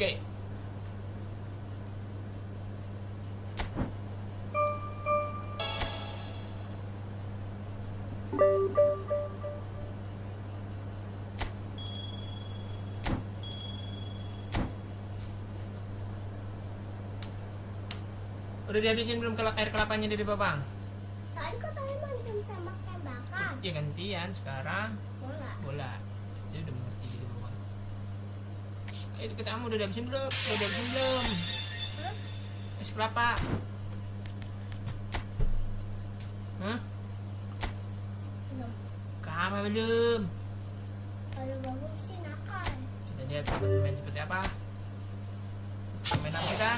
Oke. Udah dihabisin belum air kelapanya dari babang? Tadi katanya mau tembak-tembakan. Ya gantian sekarang. Bola. Jadi udah mengerti dari babang. Kita kamu udah dihabisin belum? Udah dihabisin belum? Es kelapa. Hah? Belum. Kamu belum? Kalau babang sih nakal. Kita lihat pemain seperti apa. Pemain apa kita?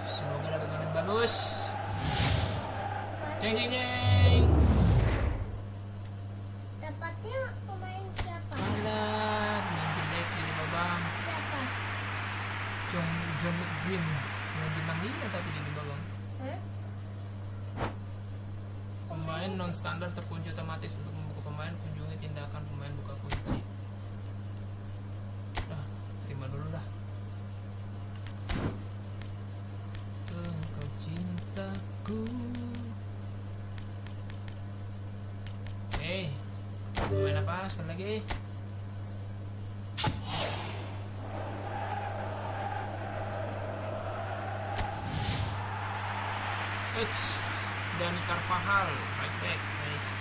Semoga dapat pemain bagus. Jeng jeng jeng. Dapatnya pemain siapa? Alah, pemain jelek dari babang. Siapa? John McGuinn. Pemain bintang 5 tapi dari babang. Pemain non standar terkunci otomatis. Untuk membuka pemain, kunjungi tindakan pemain buka kunci. Dah, terima dulu dah. Engkau cintaku. Pemain apa sekali lagi? Dani Carvajal, right back, nice.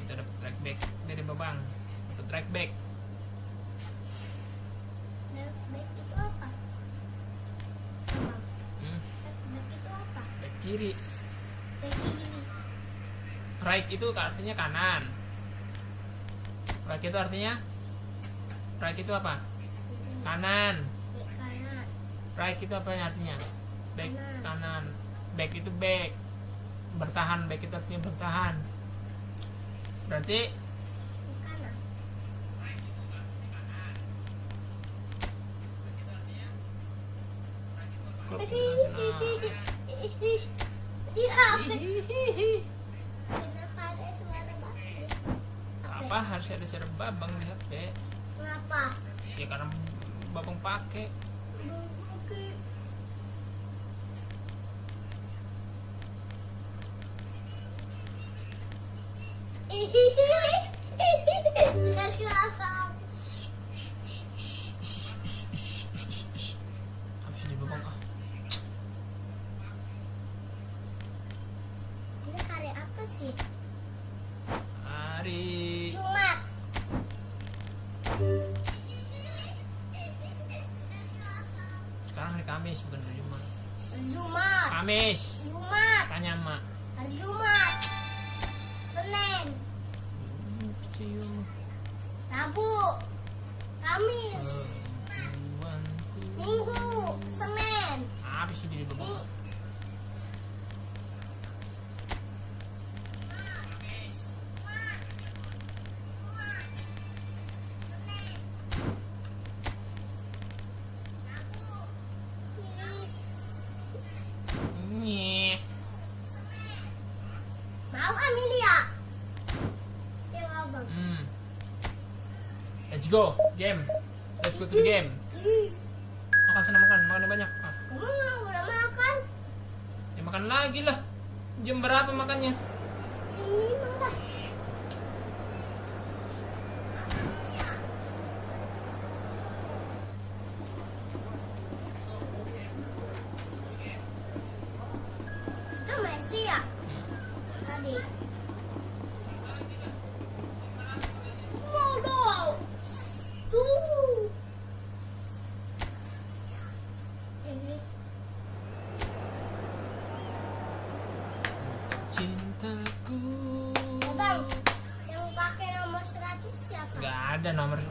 Kita dapat right back dari babang. Dapat right back. Back itu apa? Back itu apa? Back kiri. Back kiri. Right itu artinya kanan. Right itu artinya? Right itu apa? Kanan. Kanan. Right itu apa artinya? Back kanan. Back itu back. Bertahan, back itu artinya bertahan. Berarti Kanan. klub internasional. Kenapa ada suara babi? Apa harus ada suara babang di HP? Kenapa? Ya karena babang pakai. Sekarang apa? Habis di babang ah. Ini hari apa sih? Hari Jumat. sekarang hari Kamis bukan hari Jumat. Jumat. Kamis. Jumat. Tanya mak. Hari Jumat. Senin. Cium Rabu. Kamis. tuanku. Minggu. Senin. Habis di babang. Mau Amelia? Ya abang. Let's go, game. Let's go to the game. Makan sana makan yang banyak. Ah, Kamu udah makan? ya makan lagi lah. Jam berapa makannya? Ini malah. Itu Messi ya? Tadi. Waduh. Tuh. Ini. Cintaku. Abang, yang pakai nomor 100 siapa? Gak ada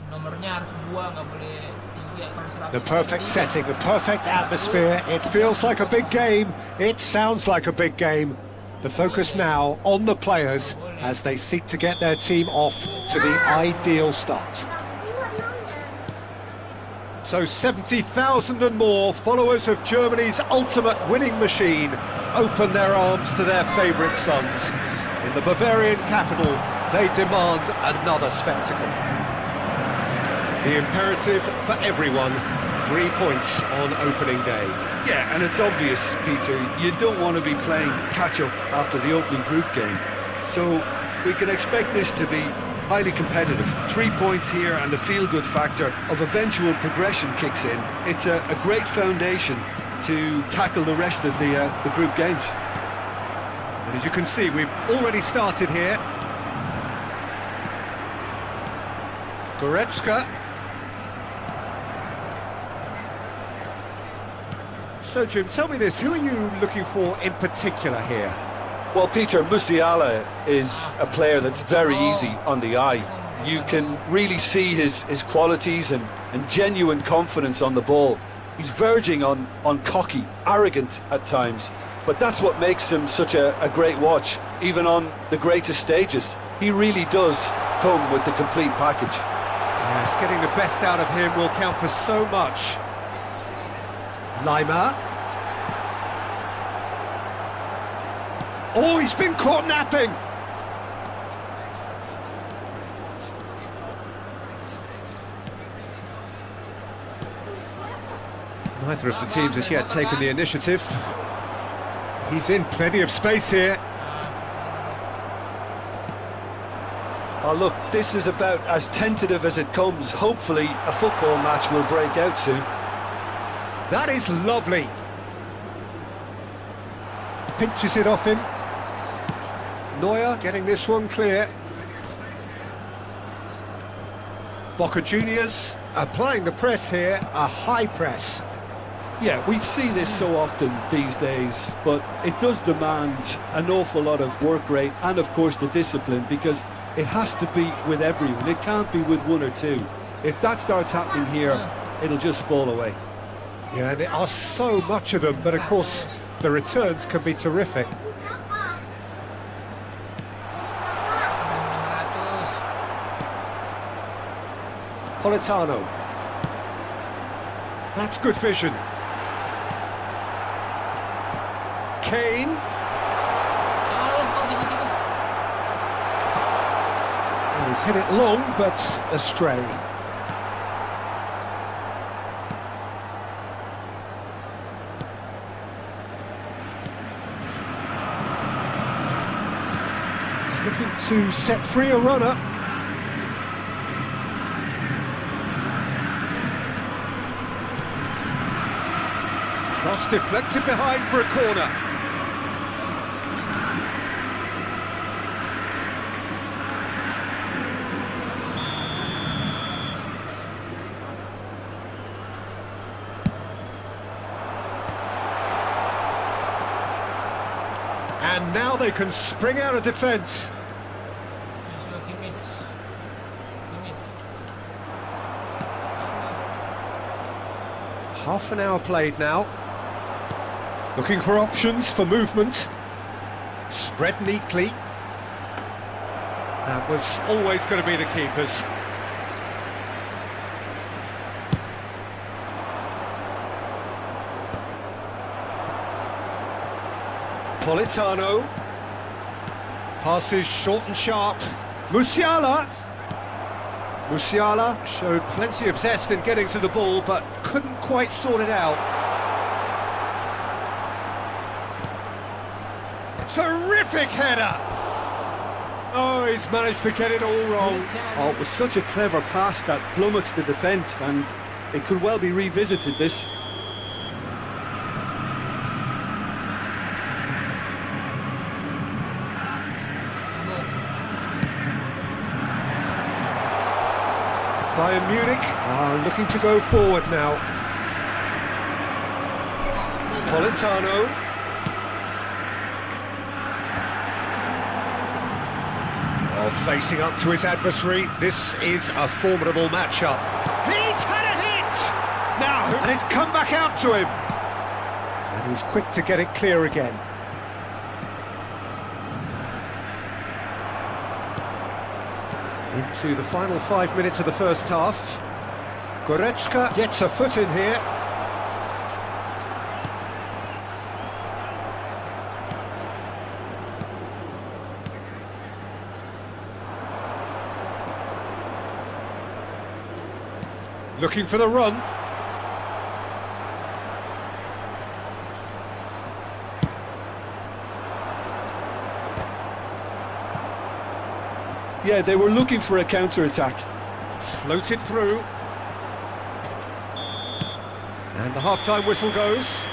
nomornya harus 2, nggak boleh 3 kalau 100. The perfect setting, the perfect atmosphere. It feels like a big game. It sounds like a big game. The focus now on the players as they seek to get their team off to the ideal start. So 70,000 and more followers of Germany's ultimate winning machine open their arms to their favourite sons in the Bavarian capital They demand another spectacle. The imperative for everyone, 3 points on opening day. Yeah, and it's obvious, Peter, you don't want to be playing catch-up after the opening group game. So we can expect this to be highly competitive. 3 points here and the feel-good factor of eventual progression kicks in. It's a great foundation to tackle the rest of the group games. And as you can see, we've already started here. Goretzka. So, Jim, tell me this, who are you looking for in particular here? Well, Peter, Musiala is a player that's very easy on the eye. You can really see his qualities and genuine confidence on the ball. He's verging on cocky, arrogant at times, but that's what makes him such a great watch, even on the greatest stages. He really does come with the complete package. Yes, getting the best out of him will count for so much. Lima. Oh, he's been caught napping. Neither of the teams has yet taken the initiative. He's in plenty of space here. Oh, look, this is about as tentative as it comes. Hopefully, a football match will break out soon. That is lovely. Pinches it off him. Neuer getting this one clear. Boca Juniors applying the press here, a high press. Yeah, we see this so often these days, but it does demand an awful lot of work rate and, of course, the discipline, because it has to be with everyone. It can't be with one or two. If that starts happening here, it'll just fall away. Yeah, there are so much of them, but of course the returns can be terrific. Politano. That's good vision. Kane. Oh, he's hit it long, but astray. Looking to set free a runner. Cross deflected behind for a corner. And now they can spring out of defence. Half an hour played now. Looking for options for movement. Spread neatly. That was always going to be the keepers. Politano. Passes short and sharp. Musiala. Musiala showed plenty of zest in getting to the ball, but couldn't quite sort it out. Terrific header! Oh, he's managed to get it all wrong. Oh, it was such a clever pass that flummoxed the defence, and it could well be revisited, this. Bayern Munich are looking to go forward now. Politano. Oh, facing up to his adversary, this is a formidable matchup. He's had a hit! Now, and it's come back out to him. And he's quick to get it clear again. Into the final 5 minutes of the first half. Goretzka gets a foot in here. Looking for the run. Yeah, they were looking for a counter-attack. Floated through. And the half-time whistle goes.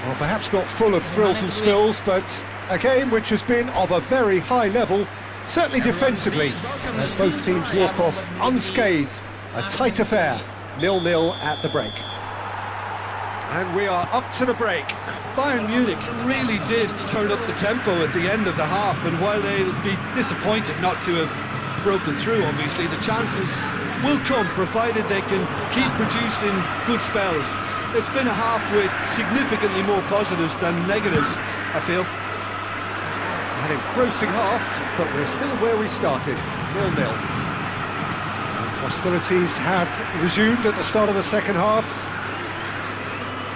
Well, perhaps not full of thrills and spills, but a game which has been of a very high level, certainly defensively, as both teams walk off unscathed. A tight affair, 0-0 at the break. And we are up to the break. Bayern Munich really did turn up the tempo at the end of the half, and while they'll be disappointed not to have broken through, obviously, the chances will come, provided they can keep producing good spells. It's been a half with significantly more positives than negatives, I feel. An engrossing half, but we're still where we started, 0-0. Hostilities have resumed at the start of the second half.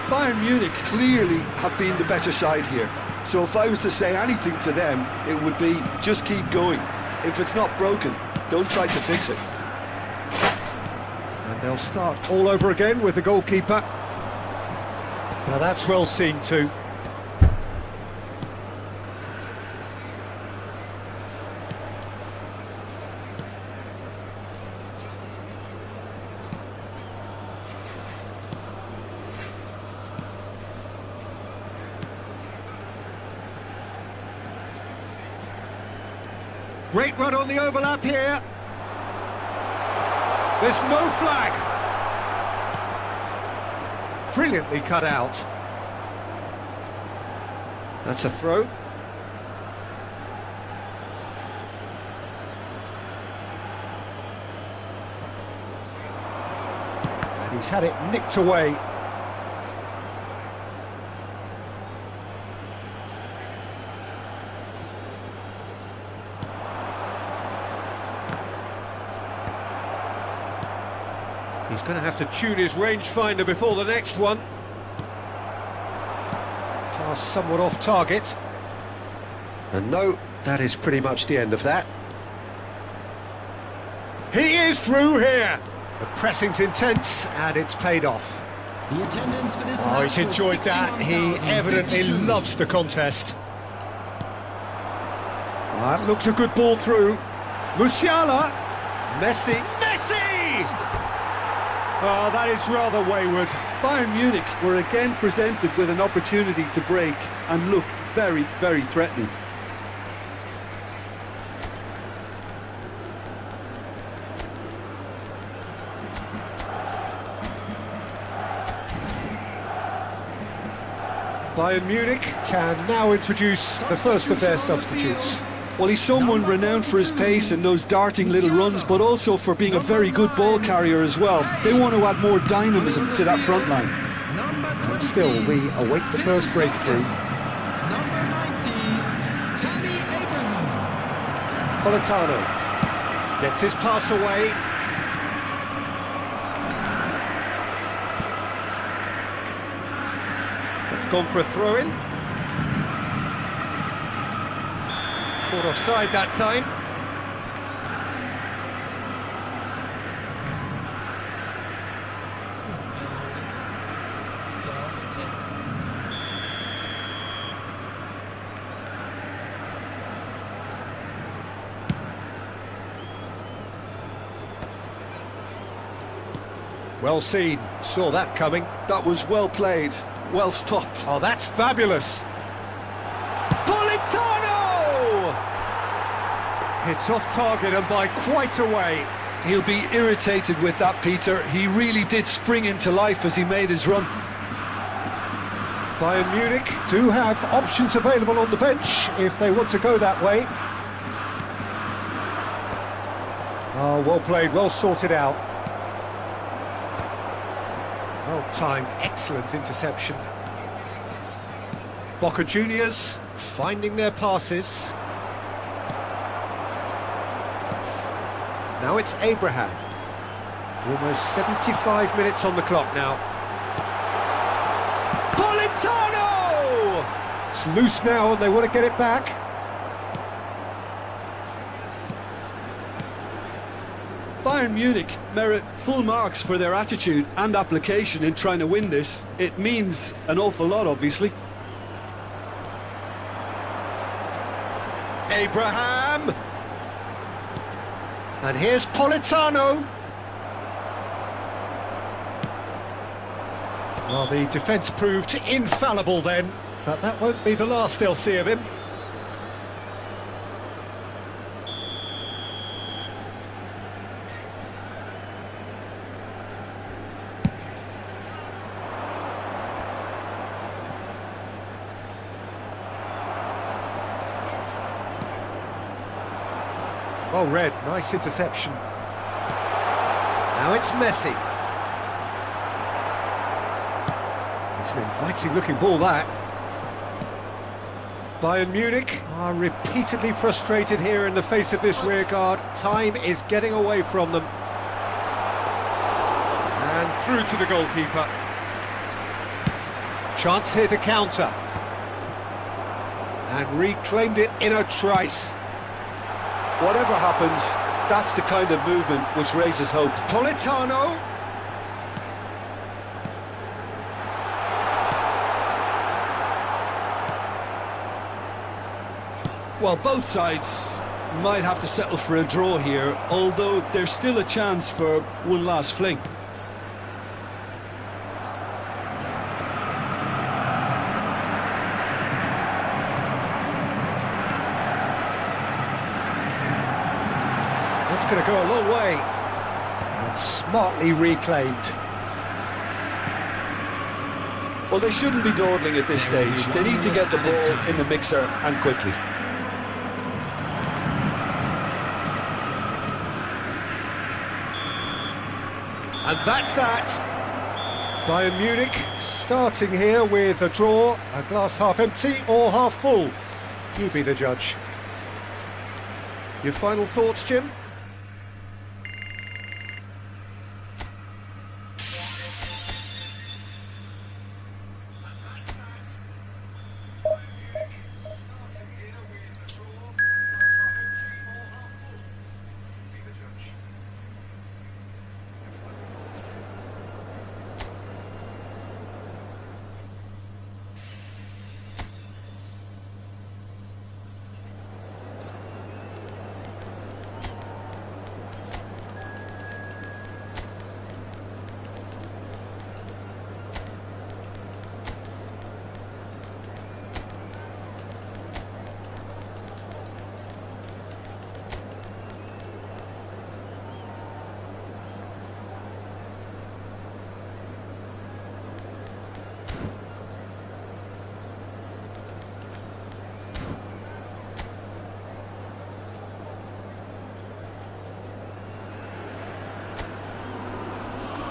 Bayern Munich clearly have been the better side here. So if I was to say anything to them, it would be just keep going. If it's not broken, don't try to fix it. And they'll start all over again with the goalkeeper. Now that's well seen too. Great run on the overlap here. There's no flag. Brilliantly cut out. That's a throw. And he's had it nicked away. He's going to have to tune his rangefinder before the next one. Pass somewhat off target. And no, that is pretty much the end of that. He is through here. The pressing's intense and it's paid off. The attendance for this Oh, he's enjoyed that. He evidently loves the contest. That looks a good ball through. Musiala. Messi. Oh, that is rather wayward. Bayern Munich were again presented with an opportunity to break and look very, very threatening. Bayern Munich can now introduce the first of their substitutes. Well, he's someone renowned for his pace and those darting little runs, but also for being a very good ball carrier as well. They want to add more dynamism to that front line. And still, we await the first breakthrough. Number 90, Tammy Abraham. Politano gets his pass away. It's gone for a throw-in. Caught offside that time. Well seen, saw that coming. That was well played, well stopped. Oh, that's fabulous. Politano! It's off target and by quite a way. He'll be irritated with that, Peter. He really did spring into life as he made his run. Bayern Munich do have options available on the bench if they want to go that way. Oh, well played, well sorted out. Well timed, excellent interception. Boca Juniors finding their passes. Now it's Abraham. Almost 75 minutes on the clock now. Politano! It's loose now and they want to get it back. Bayern Munich merit full marks for their attitude and application in trying to win this. It means an awful lot, obviously. Abraham! And here's Politano. Well, the defence proved infallible then, but that won't be the last they'll see of him. Well read, nice interception. Now it's Messi. It's an inviting looking ball, that. Bayern Munich are repeatedly frustrated here in the face of this rearguard. Time is getting away from them. And through to the goalkeeper. Chance here to counter. And reclaimed it in a trice. Whatever happens, that's the kind of movement which raises hope. Politano. Well, both sides might have to settle for a draw here, although there's still a chance for one last fling. That's going to go a long way. And smartly reclaimed. Well, they shouldn't be dawdling at this stage. They need to get the ball in the mixer and quickly. And that's that. Bayern Munich starting here with a draw, a glass half empty or half full. You be the judge. Your final thoughts, Jim?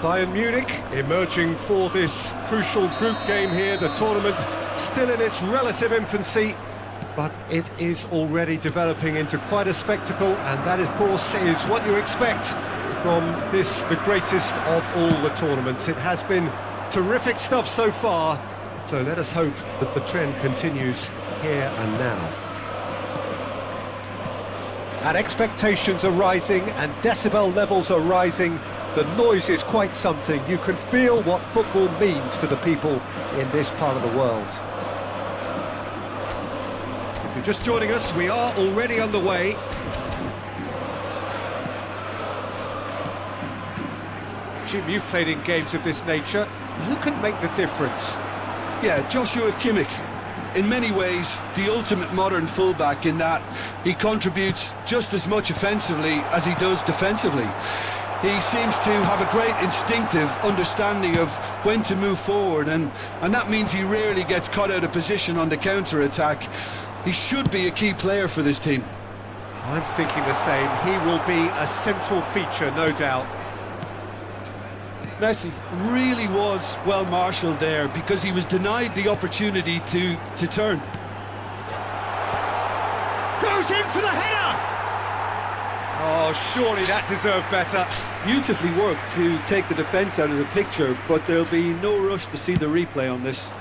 Bayern Munich emerging for this crucial group game here. The tournament still in its relative infancy, but it is already developing into quite a spectacle, and that, of course, is what you expect from this, the greatest of all the tournaments. It has been terrific stuff so far, so let us hope that the trend continues here and now. And expectations are rising and decibel levels are rising. The noise is quite something. You can feel what football means to the people in this part of the world. If you're just joining us, we are already underway. Jim, you've played in games of this nature. Who can make the difference? Yeah, Joshua Kimmich. In many ways, the ultimate modern fullback in that he contributes just as much offensively as he does defensively. He seems to have a great instinctive understanding of when to move forward, and that means he rarely gets caught out of position on the counter-attack. He should be a key player for this team. I'm thinking the same. He will be a central feature, no doubt. Messi really was well marshalled there because he was denied the opportunity to turn. Goes in for the header! Oh, surely that deserved better. Beautifully worked to take the defence out of the picture, but there'll be no rush to see the replay on this.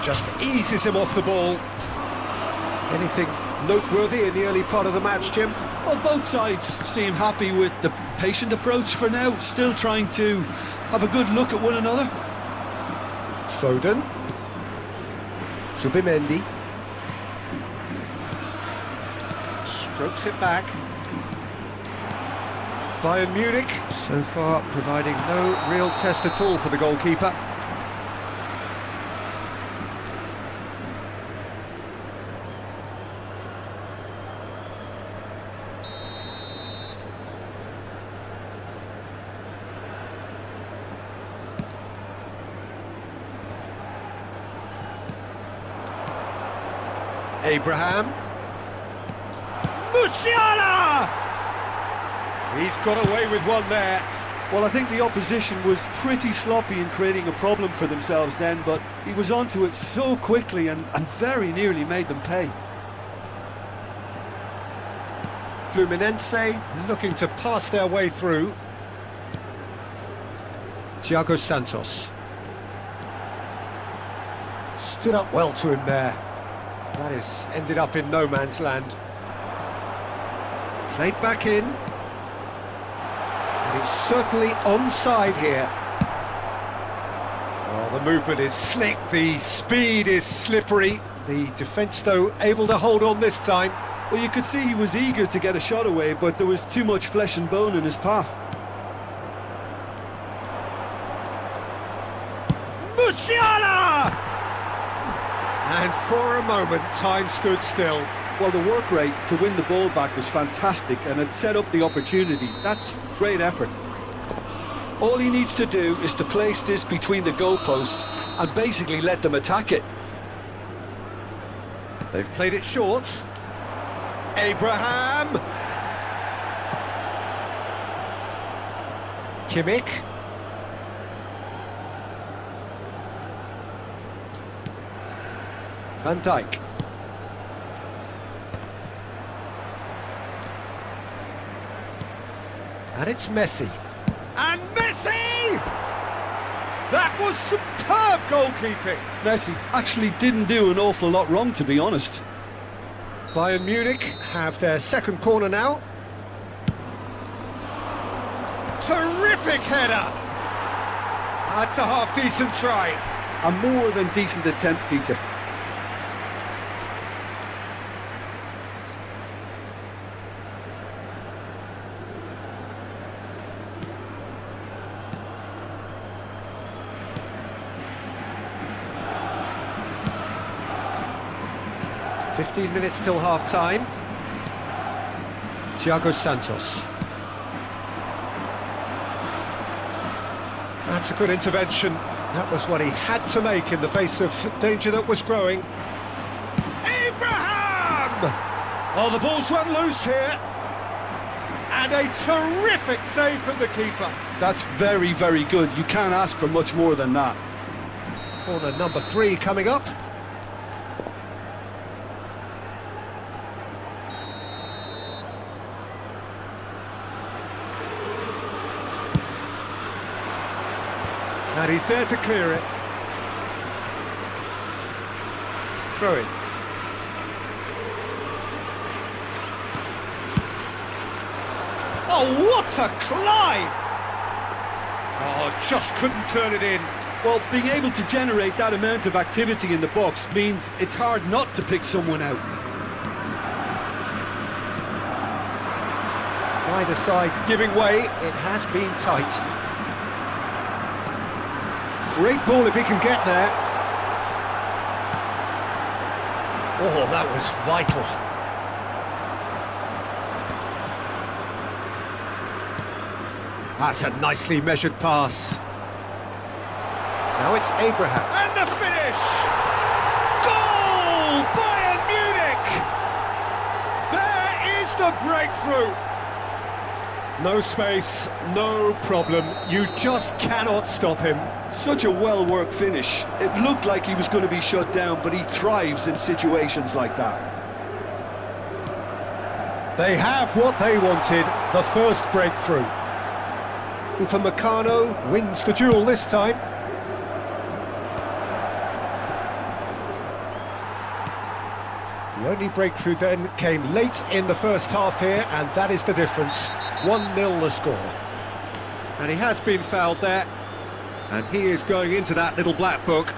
Just eases him off the ball. Anything noteworthy in the early part of the match, Jim? Well, both sides seem happy with the patient approach for now, still trying to have a good look at one another. Foden. Zubimendi. Strokes it back. Bayern Munich, so far providing no real test at all for the goalkeeper. Abraham. Musiala! He's got away with one there. Well, I think the opposition was pretty sloppy in creating a problem for themselves then, but he was onto it so quickly and very nearly made them pay. Fluminense looking to pass their way through. Thiago Santos. Stood up well to him there. That has ended up in no man's land. Played back in. And he's certainly onside here. Oh, the movement is slick, the speed is slippery. The defence, though, able to hold on this time. Well, you could see he was eager to get a shot away, but there was too much flesh and bone in his path. Musiala! And for a moment, time stood still. Well, the work rate to win the ball back was fantastic, and it set up the opportunity. That's great effort. All he needs to do is to place this between the goalposts and basically let them attack it. They've played it short. Abraham! Kimmich. Van Dijk. And it's Messi. And Messi! That was superb goalkeeping. Messi actually didn't do an awful lot wrong, to be honest. Bayern Munich have their second corner now. Terrific header! That's a half-decent try. A more than decent attempt, Peter. "15 minutes till half-time." Thiago Santos. That's a good intervention. That was what he had to make in the face of danger that was growing. Abraham! Oh, the ball's run loose here. And a terrific save from the keeper. That's very, very good. You can't ask for much more than that. Corner number 3 coming up. And he's there to clear it. Throw it. Oh, what a climb! Oh, just couldn't turn it in. Well, being able to generate that amount of activity in the box means it's hard not to pick someone out. Either side giving way, it has been tight. Great ball if he can get there. Oh, that was vital. That's a nicely measured pass. Now it's Abraham. And the finish! Goal! Bayern Munich! There is the breakthrough! No space, no problem. You just cannot stop him. Such a well-worked finish. It looked like he was going to be shut down, but he thrives in situations like that. They have what they wanted, the first breakthrough. Upamecano wins the duel this time. The only breakthrough then came late in the first half here, and that is the difference. 1-0 the score. And he has been fouled there, and he is going into that little black book.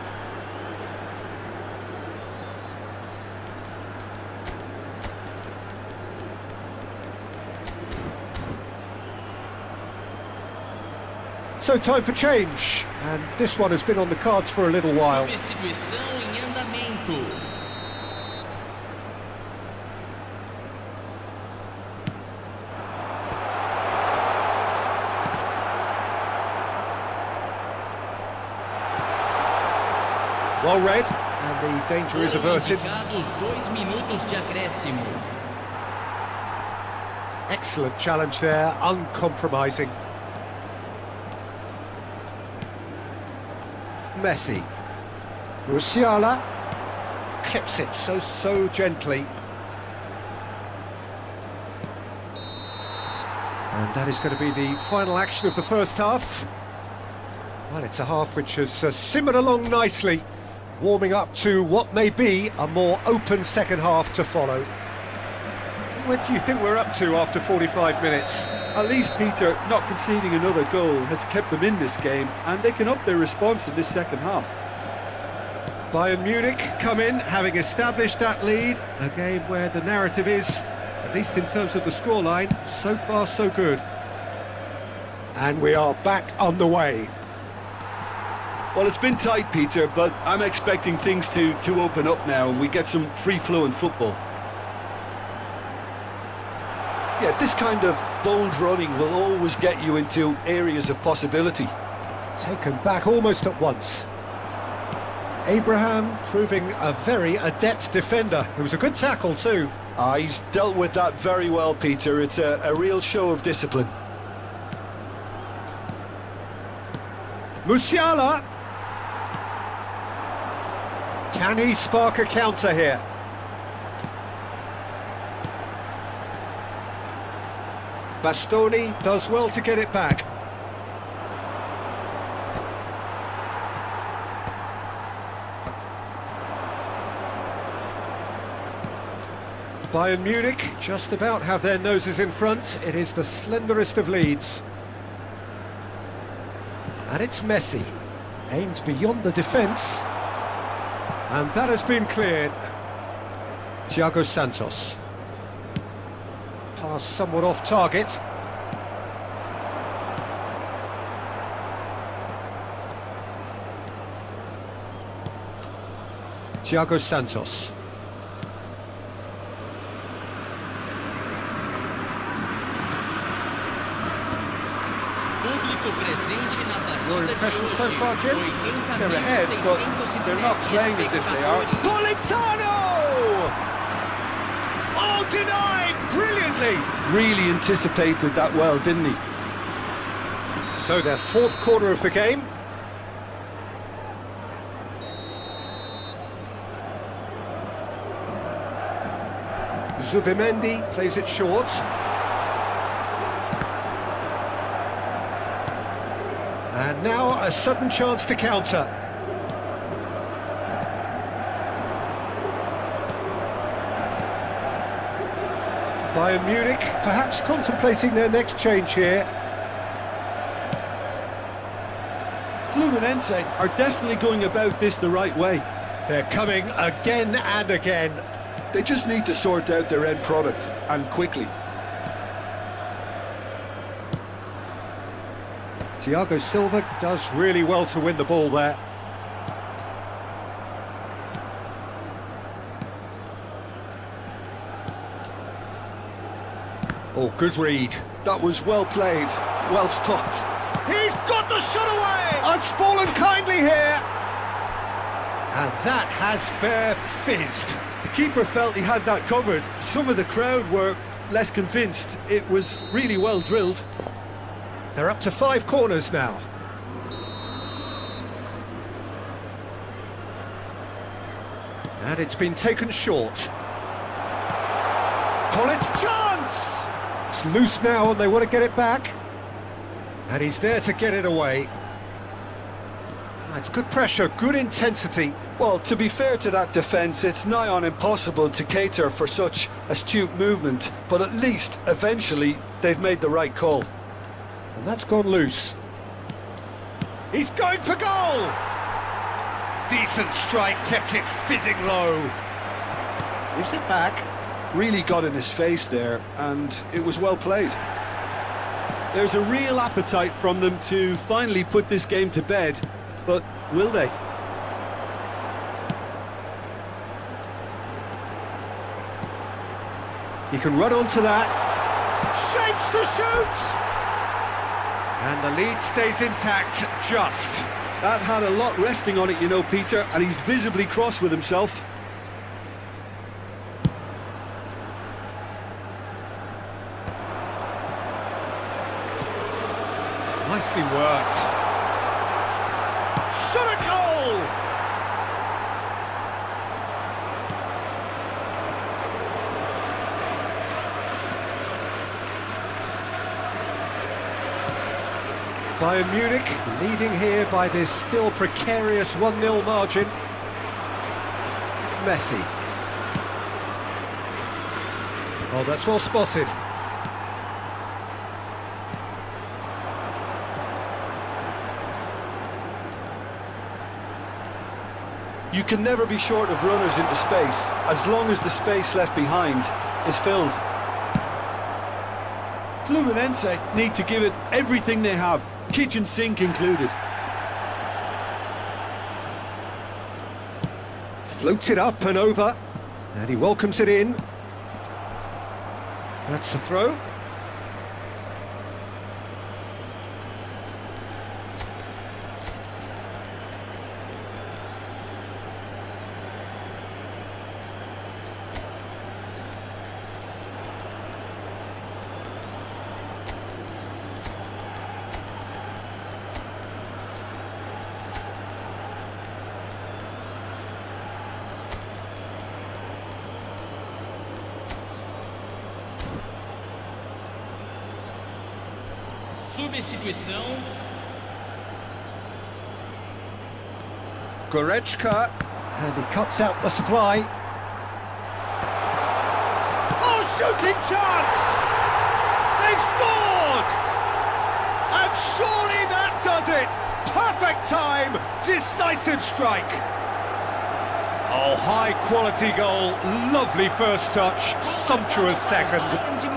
So time for change, and this one has been on the cards for a little while. Substituição em andamento. Well read, and the danger is averted. Indicados 2 minutos de acréscimo. Excellent challenge there, uncompromising. Messi. Musiala clips it so gently. And that is going to be the final action of the first half. Well, it's a half which has simmered along nicely, warming up to what may be a more open second half to follow. What do you think we're up to after 45 minutes? At least, Peter, not conceding another goal has kept them in this game, and they can up their response in this second half. Bayern Munich come in, having established that lead. A game where the narrative is, at least in terms of the scoreline, so far so good. And we are back on the way. Well, it's been tight, Peter, but I'm expecting things to open up now and we get some free-flowing football. Yeah, this kind of bold running will always get you into areas of possibility. Taken back almost at once. Abraham proving a very adept defender. It was a good tackle too. He's dealt with that very well, Peter. It's a real show of discipline. Musiala! Can he spark a counter here? Bastoni does well to get it back. Bayern Munich just about have their noses in front. It is the slenderest of leads. And it's Messi. Aimed beyond the defence. And that has been cleared. Thiago Santos. Pass somewhat off target. Thiago Santos. Your impression so far, Jim? They're ahead, but they're not playing as if they are. Politano! Oh, denied brilliantly! Really anticipated that well, didn't he? So their fourth quarter of the game. Zubimendi plays it short. And now a sudden chance to counter. Bayern Munich perhaps contemplating their next change here. Fluminense are definitely going about this the right way. They're coming again and again. They just need to sort out their end product, and quickly. Thiago Silva does really well to win the ball there. Oh, good read. That was well played, well stopped. He's got the shot away! Unspoilen kindly here. And that has fair fizzed. The keeper felt he had that covered. Some of the crowd were less convinced. It was really well drilled. They're up to 5 corners now. And it's been taken short. Pull it, chance! It's loose now and they want to get it back. And he's there to get it away. It's good pressure, good intensity. Well, to be fair to that defence, it's nigh on impossible to cater for such astute movement, but at least, eventually, they've made the right call. And that's gone loose. He's going for goal! Decent strike, kept it fizzing low. Gives it back. Really got in his face there, and it was well played. There's a real appetite from them to finally put this game to bed, but will they? He can run onto that. Shapes to shoot! And the lead stays intact, just. That had a lot resting on it, you know, Peter, and he's visibly cross with himself. Nicely worked. Shot a goal! Bayern Munich leading here by this still precarious 1-0 margin. Messi. Oh, that's well spotted. You can never be short of runners into space, as long as the space left behind is filled. Fluminense need to give it everything they have, kitchen sink included. Floats it up and over, and he welcomes it in. That's the throw. Substituição. Goretzka, and he cuts out the supply. Oh, shooting chance! They've scored! And surely that does it! Perfect time, decisive strike. Oh, high quality goal, lovely first touch, sumptuous second.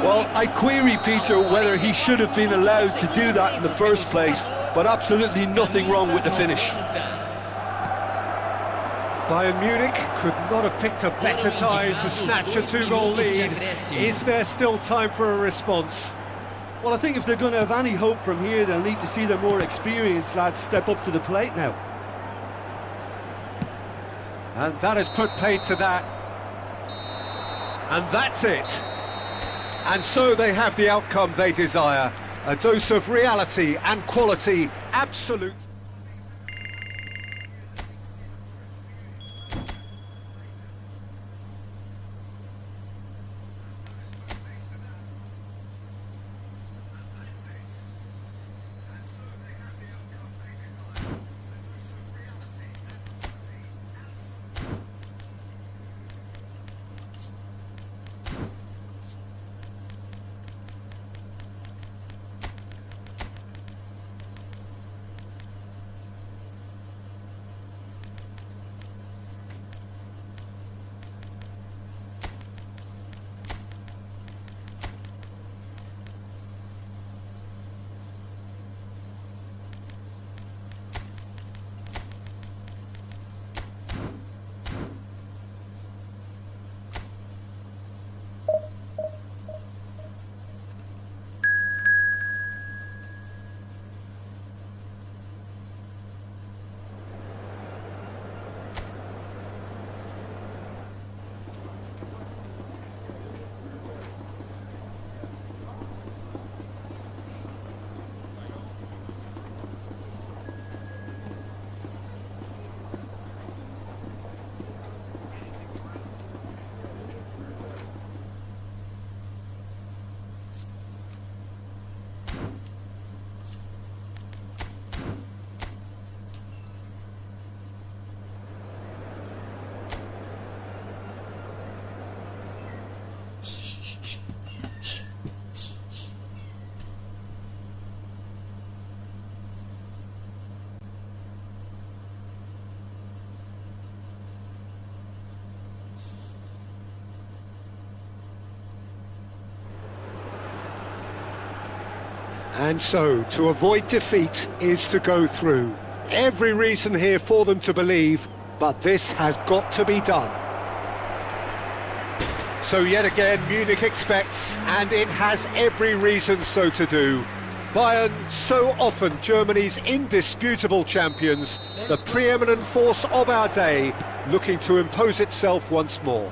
Well, I query, Peter, whether he should have been allowed to do that in the first place, but absolutely nothing wrong with the finish. Bayern Munich could not have picked a better time to snatch a two-goal lead. Is there still time for a response? Well, I think if they're going to have any hope from here, they'll need to see the more experienced lads step up to the plate now. And that has put paid to that. And that's it. And so they have the outcome they desire. A dose of reality and quality, absolute. And so, to avoid defeat is to go through. Every reason here for them to believe, but this has got to be done. So yet again, Munich expects, and it has every reason so to do. Bayern, so often Germany's indisputable champions, the preeminent force of our day, looking to impose itself once more.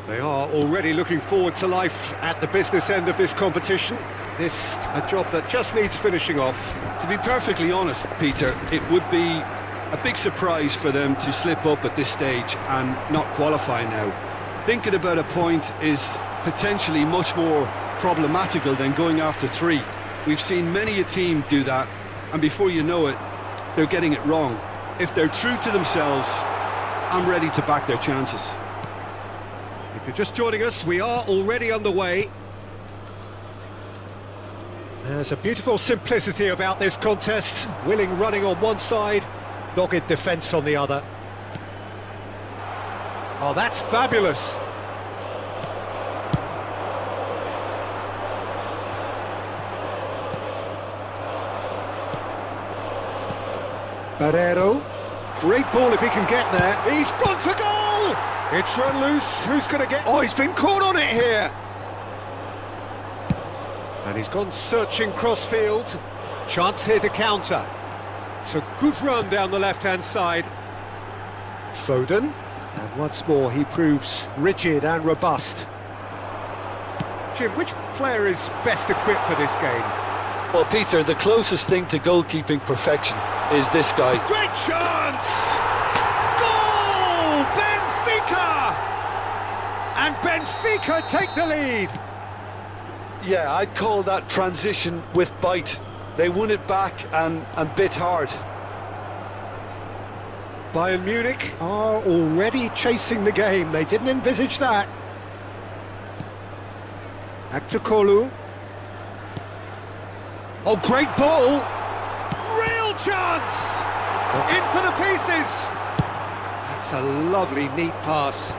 They are already looking forward to life at the business end of this competition. This, a job that just needs finishing off. To be perfectly honest, Peter, it would be a big surprise for them to slip up at this stage and not qualify now. Thinking about a point is potentially much more problematical than going after 3. We've seen many a team do that, and before you know it, they're getting it wrong. If they're true to themselves, I'm ready to back their chances. If you're just joining us, we are already underway. There's a beautiful simplicity about this contest. Willing running on one side, dogged defence on the other. Oh, that's fabulous. Barreiro. Great ball if he can get there. He's gone for goal! It's run loose. Who's going to get... Oh, he's been caught on it here. And he's gone searching cross-field. Chance here to counter. It's a good run down the left-hand side. Foden. And once more, he proves rigid and robust. Jim, which player is best equipped for this game? Well, Peter, the closest thing to goalkeeping perfection is this guy. Great chance! Goal! Benfica! And Benfica take the lead. Yeah, I'd call that transition with bite. They won it back and bit hard. Bayern Munich are already chasing the game. They didn't envisage that. Aktakolu. Oh, great ball! Real chance! In for the pieces! That's a lovely, neat pass.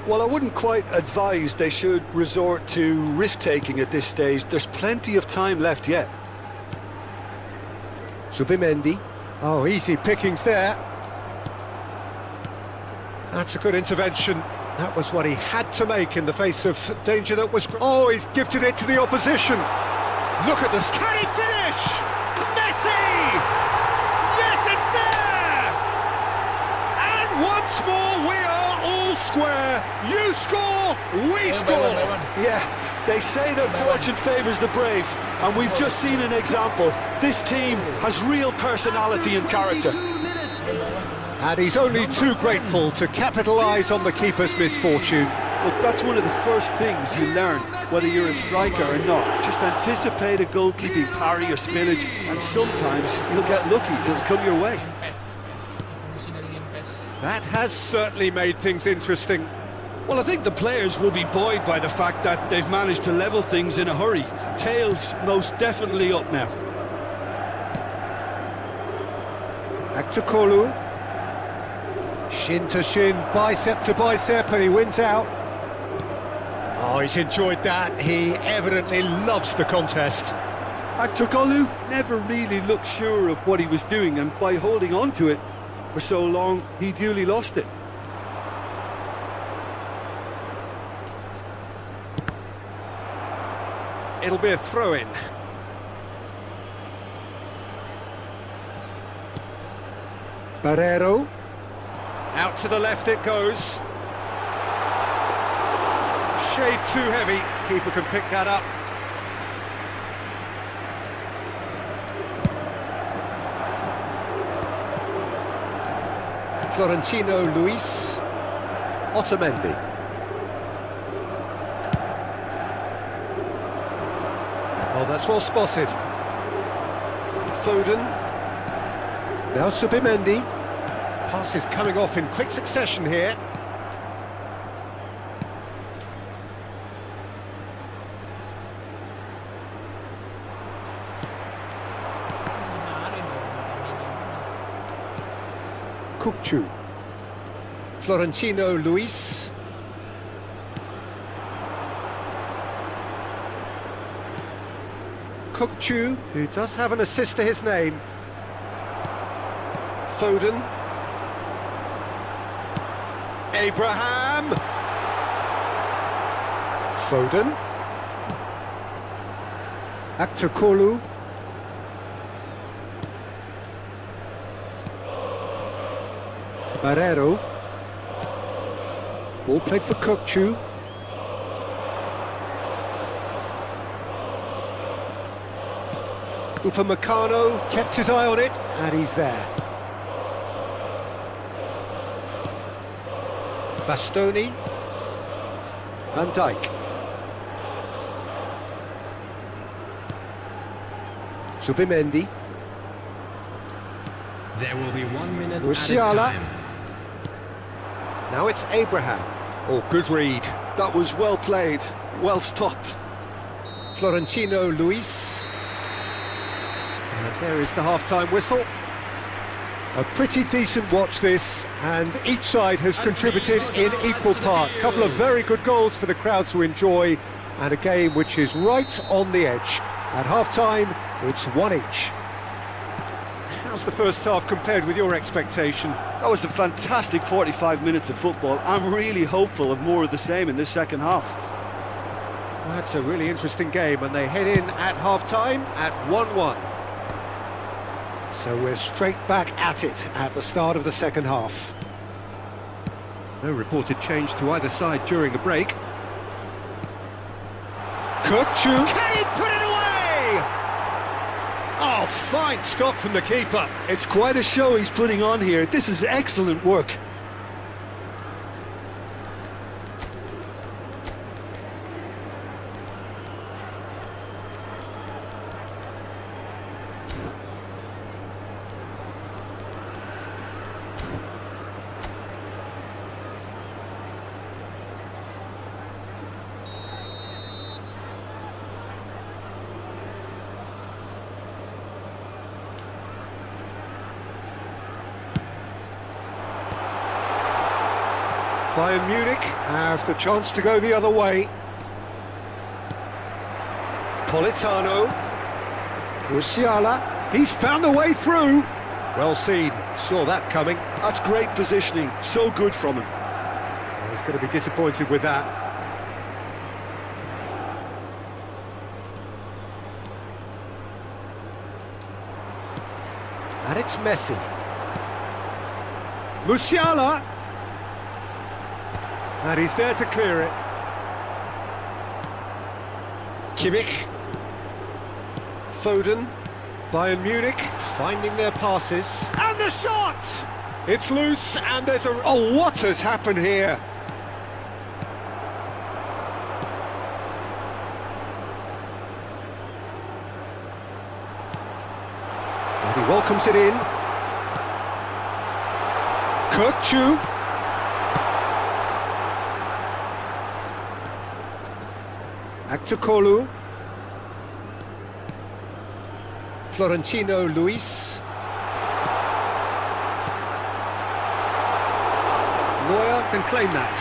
Well, I wouldn't quite advise they should resort to risk-taking at this stage. There's plenty of time left yet. Zubimendi. Oh, easy pickings there. That's a good intervention. That was what he had to make in the face of danger that was... Oh, he's gifted it to the opposition. Look at this. Can he finish? Messi! Yes, it's there! And once more, we are all square. You score, we score. Yeah, they say that fortune favours the brave, and we've just seen an example. This team has real personality and character. And he's only too grateful to capitalise on the keeper's misfortune. Look, that's one of the first things you learn, whether you're a striker or not. Just anticipate a goalkeeping parry or spillage, and sometimes you'll get lucky, it'll come your way. That has certainly made things interesting. Well, I think the players will be buoyed by the fact that they've managed to level things in a hurry. Tails most definitely up now. Aktakolu. Shin to shin, bicep to bicep, and he wins out. Oh, he's enjoyed that. He evidently loves the contest. Aktakolu never really looked sure of what he was doing, and by holding on to it for so long, he duly lost it. It'll be a throw-in. Barreiro. Out to the left it goes. Shade too heavy. Keeper can pick that up. Florentino Luis. Otamendi. Oh, that's well spotted. Foden. Now Zubimendi. Passes coming off in quick succession here. Kukçu. Florentino Luis. Kukçu, who does have an assist to his name. Foden. Abraham. Foden. Aktakolu. Barrero. Ball played for Kukçu. Upamecano kept his eye on it, and he's there. Bastoni. Van Dijk. Subimendi. There will be 1 minute Musiala. at a time. Now it's Abraham. Oh, good read. That was well played, well stopped. Florentino Luis. And there is the half-time whistle. A pretty decent watch this, and each side has contributed in equal part. A couple of very good goals for the crowd to enjoy, and a game which is right on the edge. At half-time, it's one each. How's the first half compared with your expectation? That was a fantastic 45 minutes of football. I'm really hopeful of more of the same in this second half. That's a really interesting game, and they head in at half-time at 1-1. So we're straight back at it at the start of the second half. No reported change to either side during the break. Kukçu, can he put it away? Oh, fine stop from the keeper. It's quite a show he's putting on here. This is excellent work. Bayern Munich have the chance to go the other way. Politano. Musiala. He's found a way through. Well seen. Saw that coming. That's great positioning. So good from him. He's going to be disappointed with that. And it's Messi. Musiala. And he's there to clear it. Kimmich. Foden. Bayern Munich finding their passes. And the shot! It's loose, and there's a... Oh, what has happened here? And he welcomes it in. Kukçu. Aktakolu. Florentino Luis. Neuer can claim that.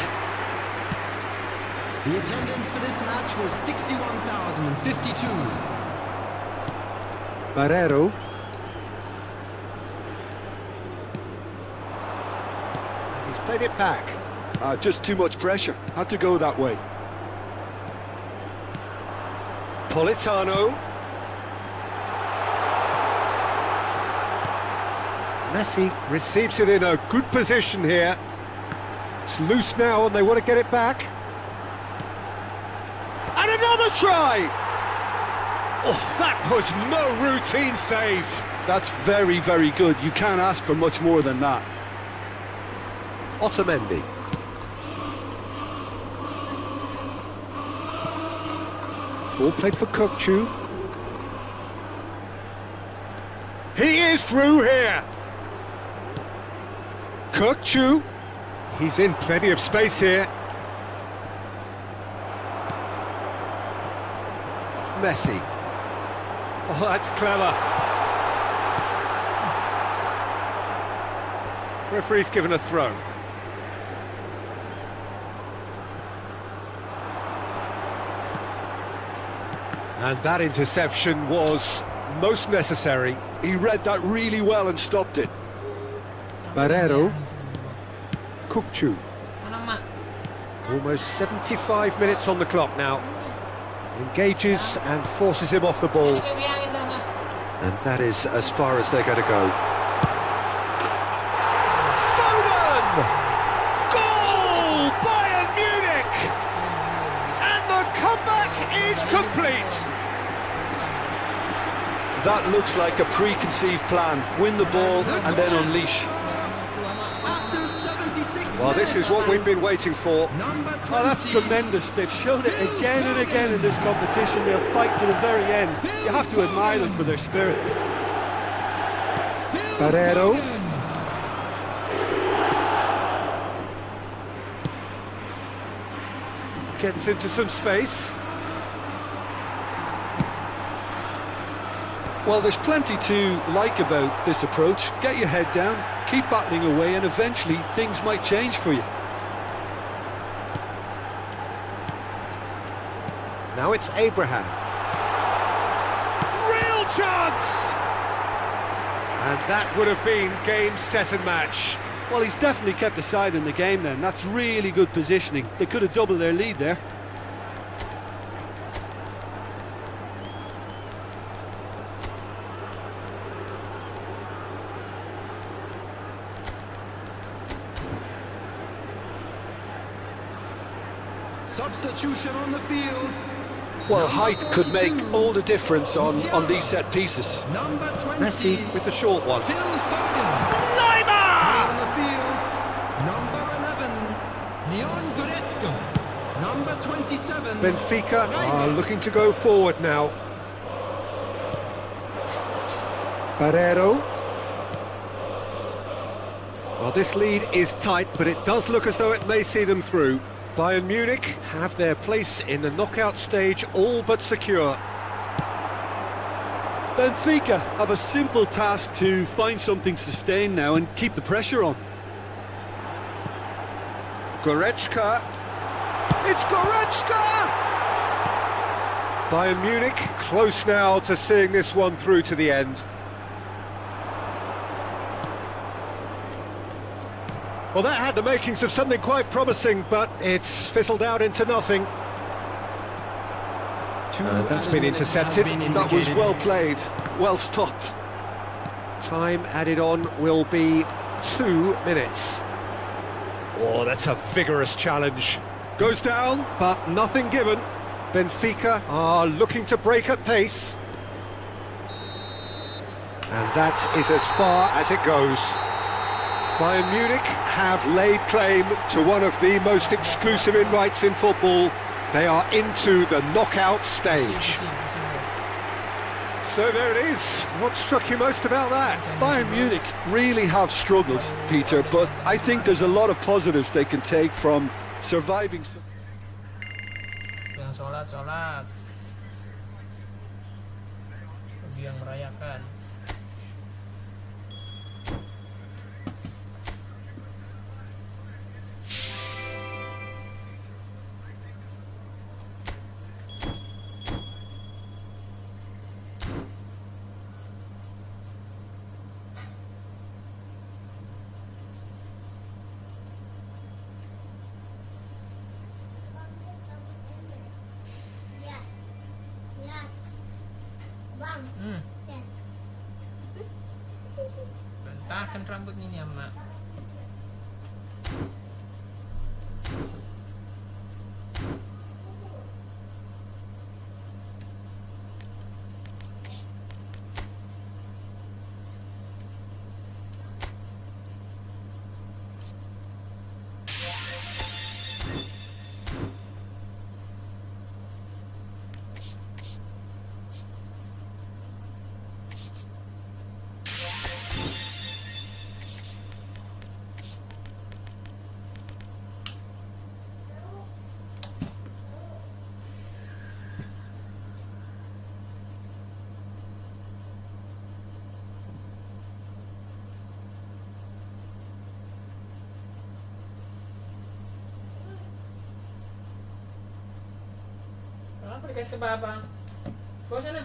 The attendance for this match was 61,052. Barrero. He's played it back. Just too much pressure. Had to go that way. Politano. Messi receives it in a good position here. It's loose now and they want to get it back. And another try! Oh, that was no routine save. That's very, very good. You can't ask for much more than that. Otamendi. Ball played for Kukçu. He is through here. Kukçu. He's in plenty of space here. Messi. Oh, that's clever. Referee's given a throw. And that interception was most necessary. He read that really well and stopped it. Barrero, Kukcu. Mana mak? Almost 75 minutes on the clock now. Engages and forces him off the ball. Ini kayak biangin dah lah. And that is as far as they're going to go. Foden! Goal! Bayern Munich! And the comeback is complete. That looks like a preconceived plan. Win the ball and then unleash. After 76 Well, this is what we've been waiting for. number 20. Oh, that's tremendous. They've shown it again and again in this competition. They'll fight to the very end. You have to admire them for their spirit. Barrero. Gets into some space. Well, there's plenty to like about this approach. Get your head down, keep battling away, and eventually things might change for you. Now it's Abraham. Real chance! And that would have been game, set and match. Well, he's definitely kept the side in the game then. That's really good positioning. They could have doubled their lead there. Substitution on the field. Well, height could make all the difference on these set pieces. Number 20. Messi with the short one. Phil Foden. Lima! On the field. Number 11. Leon Goretzka. Number 27. Benfica are looking to go forward now. Barrero. Well, this lead is tight, but it does look as though it may see them through. Bayern Munich have their place in the knockout stage all but secure. Benfica have a simple task to find something sustained now and keep the pressure on. Goretzka. It's Goretzka! Bayern Munich close now to seeing this one through to the end. Well, that had the makings of something quite promising, but it's fizzled out into nothing. And that's been intercepted. That was well played, well stopped. Time added on will be 2 minutes. Oh, that's a vigorous challenge. Goes down, but nothing given. Benfica are looking to break at pace. And that is as far as it goes. Bayern Munich have laid claim to one of the most exclusive invites in football. They are into the knockout stage. So there it is. What struck you most about that? Bayern Munich really have struggled, Peter, but I think there's a lot of positives they can take from surviving. Yang sholat. Lebih yang merayakan. Lihat. Lihat. Bang. Lihat. Bentahkan rambutnya nih, Mak. Apa dikasih ke Baba? Bawa sana.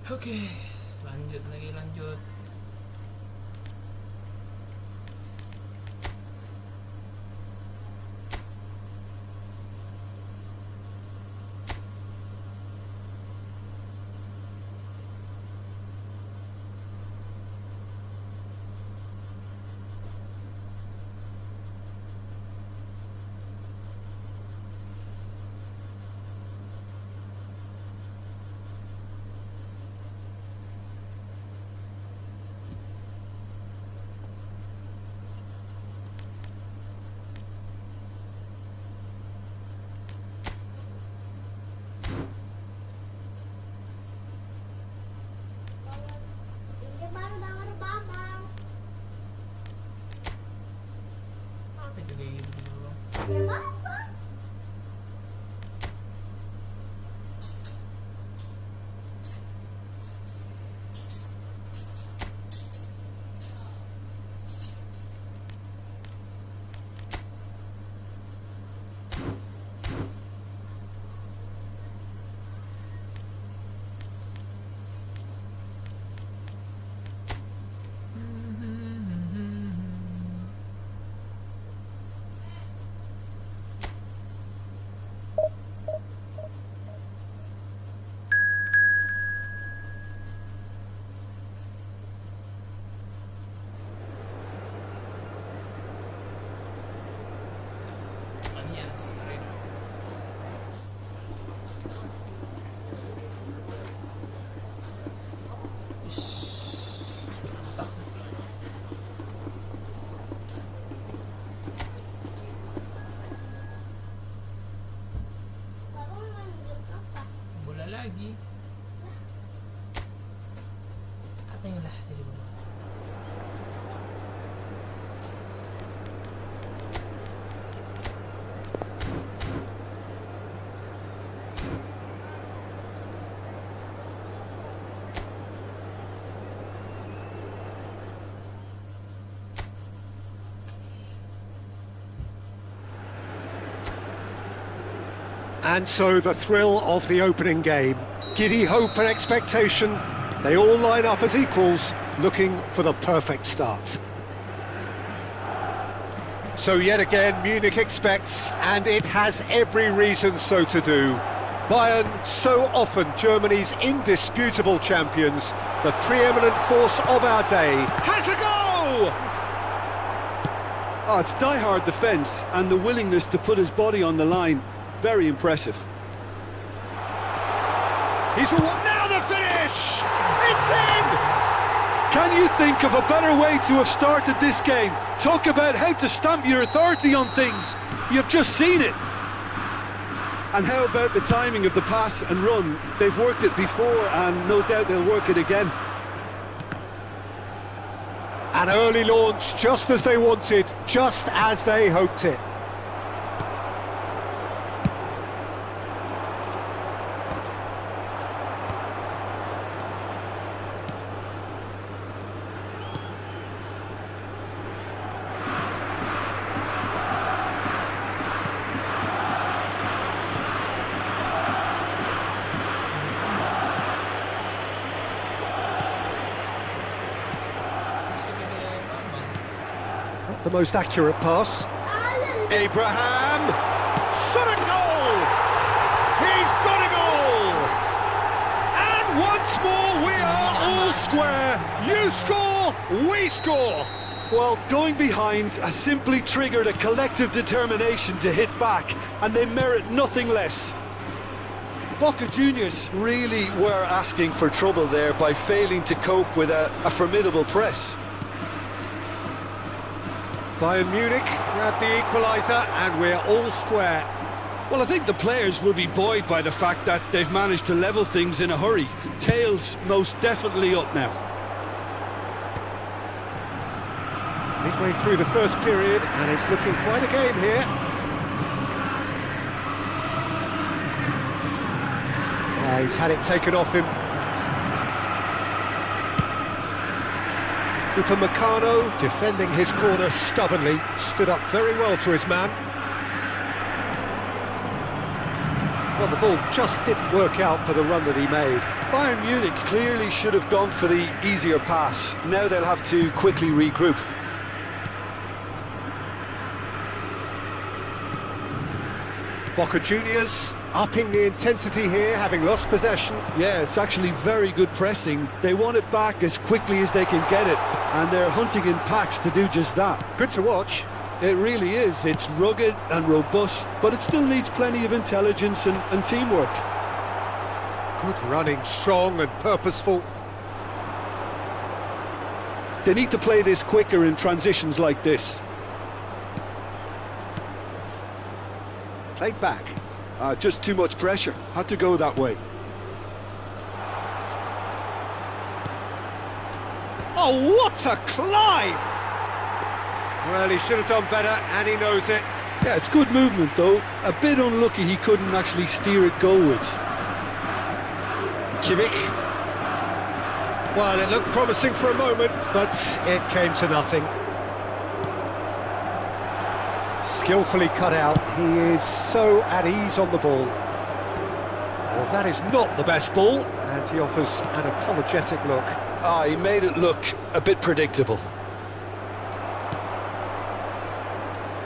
Oke, lanjut lagi, lanjut. Ini baru dengar babang. Apa itu kayak gitu dulu? Ya babang. Alias, Reno. Babang manggil apa? Bola lagi. Apa yang lah dari bawah? And so the thrill of the opening game. Giddy hope and expectation. They all line up as equals, looking for the perfect start. So yet again, Munich expects, and it has every reason so to do. Bayern, so often Germany's indisputable champions, the preeminent force of our day, has a go! Oh, it's die-hard defence and the willingness to put his body on the line. Very impressive. Now the finish! It's in! Can you think of a better way to have started this game? Talk about how to stamp your authority on things. You've just seen it. And how about the timing of the pass and run? They've worked it before and no doubt they'll work it again. An early launch, just as they wanted, just as they hoped it. Not the most accurate pass. Abraham! Shot a goal! He's got a goal! And once more we are all square. You score, we score. Well, going behind has simply triggered a collective determination to hit back, and they merit nothing less. Boca Juniors really were asking for trouble there by failing to cope with a formidable press. Bayern Munich grab the equaliser and we're all square. Well, I think the players will be buoyed by the fact that they've managed to level things in a hurry. Tails most definitely up now. Midway through the first period and it's looking quite a game here. He's had it taken off him. Upamecano defending his corner stubbornly, stood up very well to his man. Well, the ball just didn't work out for the run that he made. Bayern Munich clearly should have gone for the easier pass. Now they'll have to quickly regroup. Boca Juniors upping the intensity here, having lost possession. Yeah, it's actually very good pressing. They want it back as quickly as they can get it, and they're hunting in packs to do just that. Good to watch. It really is. It's rugged and robust, but it still needs plenty of intelligence and teamwork. Good running, strong and purposeful. They need to play this quicker in transitions like this. Played back. Just too much pressure. Had to go that way. Oh, what a climb! Well, he should have done better, and he knows it. Yeah, it's good movement, though. A bit unlucky he couldn't actually steer it goalwards. Kimmich. Well, it looked promising for a moment, but it came to nothing. Skillfully cut out. He is so at ease on the ball. Well, that is not the best ball, and he offers an apologetic look. He made it look a bit predictable.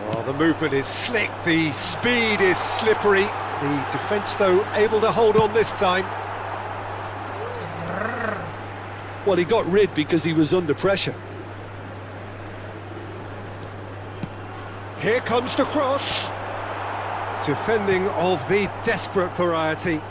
Well, the movement is slick, the speed is slippery. The defence, though, able to hold on this time. Well, he got rid because he was under pressure. Here comes the cross. Defending of the desperate variety.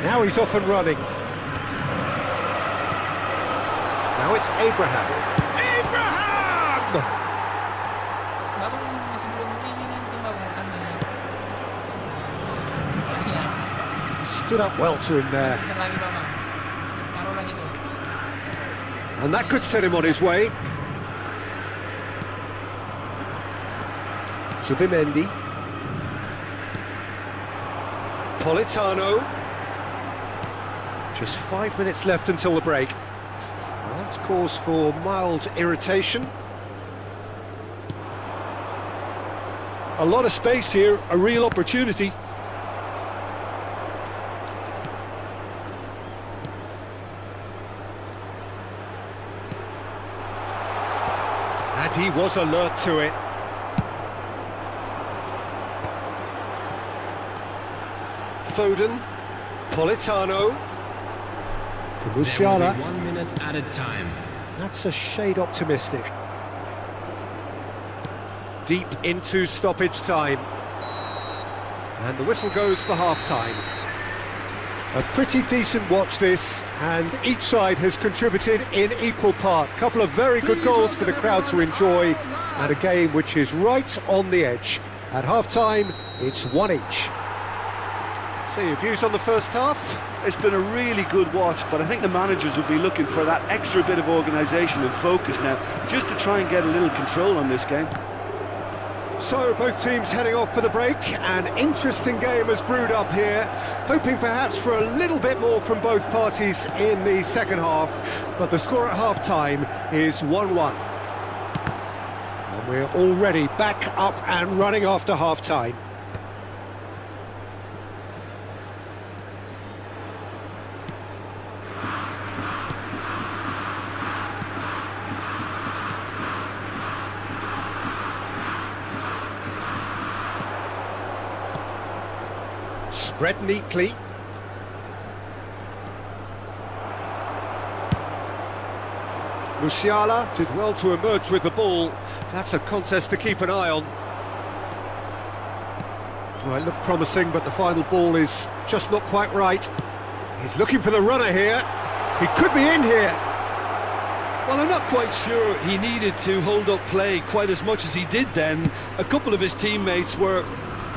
Now he's off and running. Now it's Abraham. Abraham! Babang sebelum ini nanti babang ya. Stood up well to him there. Sebentar lagi babang. Taruhlah situ. And that could set him on his way. Zubimendi. Politano. Just 5 minutes left until the break. Well, that's cause for mild irritation. A lot of space here, a real opportunity. And he was alert to it. Foden. Politano. For Musiala. 1 minute added time. That's a shade optimistic. Deep into stoppage time. And the whistle goes for half-time. A pretty decent watch this, and each side has contributed in equal part. A couple of very good goals for the crowd to enjoy, and a game which is right on the edge. At half-time, it's one each. So your views on the first half? It's been a really good watch, but I think the managers will be looking for that extra bit of organisation and focus now, just to try and get a little control on this game. So both teams heading off for the break. An interesting game has brewed up here, hoping perhaps for a little bit more from both parties in the second half, but the score at half-time is 1-1. And we're already back up and running after half-time. Spread neatly. Musiala did well to emerge with the ball. That's a contest to keep an eye on. Well, it looked promising, but the final ball is just not quite right. He's looking for the runner here. He could be in here. Well, I'm not quite sure he needed to hold up play quite as much as he did then. A couple of his teammates were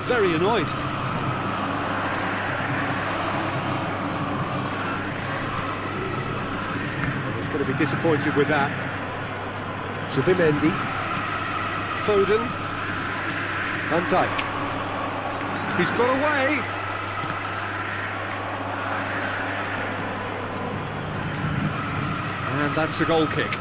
very annoyed. He's going to be disappointed with that. Zubimendi. Foden. Van Dijk. He's got away. And that's a goal kick.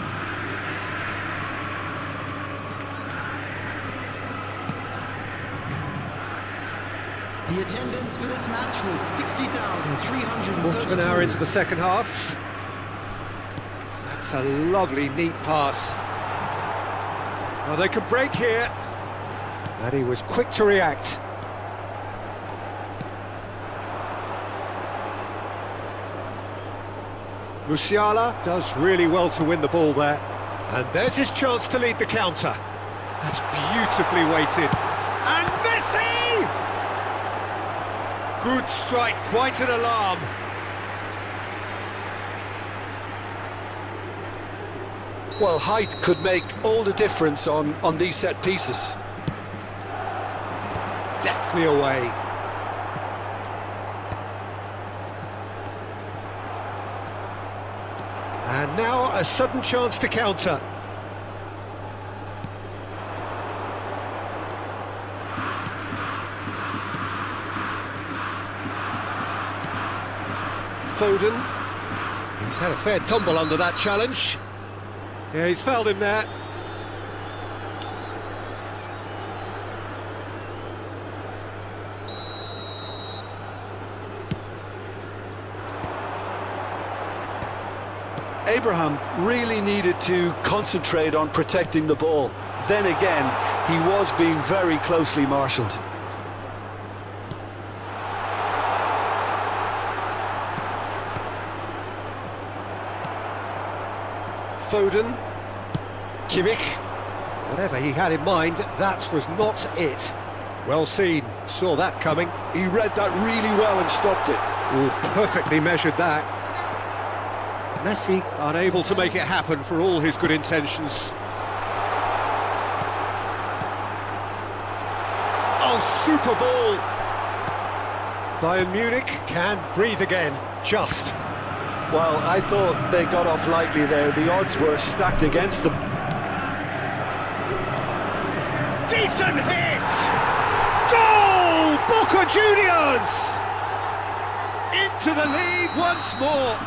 The attendance for this match was 60,330. Quarter of an hour into the second half. That's a lovely, neat pass. Oh, they could break here. And he was quick to react. Musiala does really well to win the ball there. And there's his chance to lead the counter. That's beautifully weighted. And Messi! Good strike, quite an alarm. Well, height could make all the difference on these set pieces. Deftly away. And now a sudden chance to counter. Foden. He's had a fair tumble under that challenge. Yeah, he's fouled him there. Abraham really needed to concentrate on protecting the ball. Then again, he was being very closely marshalled. Foden. Kimmich. Whatever he had in mind, that was not it. Well seen, saw that coming. He read that really well and stopped it. Ooh, perfectly measured that. Messi unable to make it happen for all his good intentions. Oh, super ball! Bayern Munich can breathe again, just. Well, I thought they got off lightly there. The odds were stacked against them. Decent hit! Goal! Boca Juniors! Into the lead once more.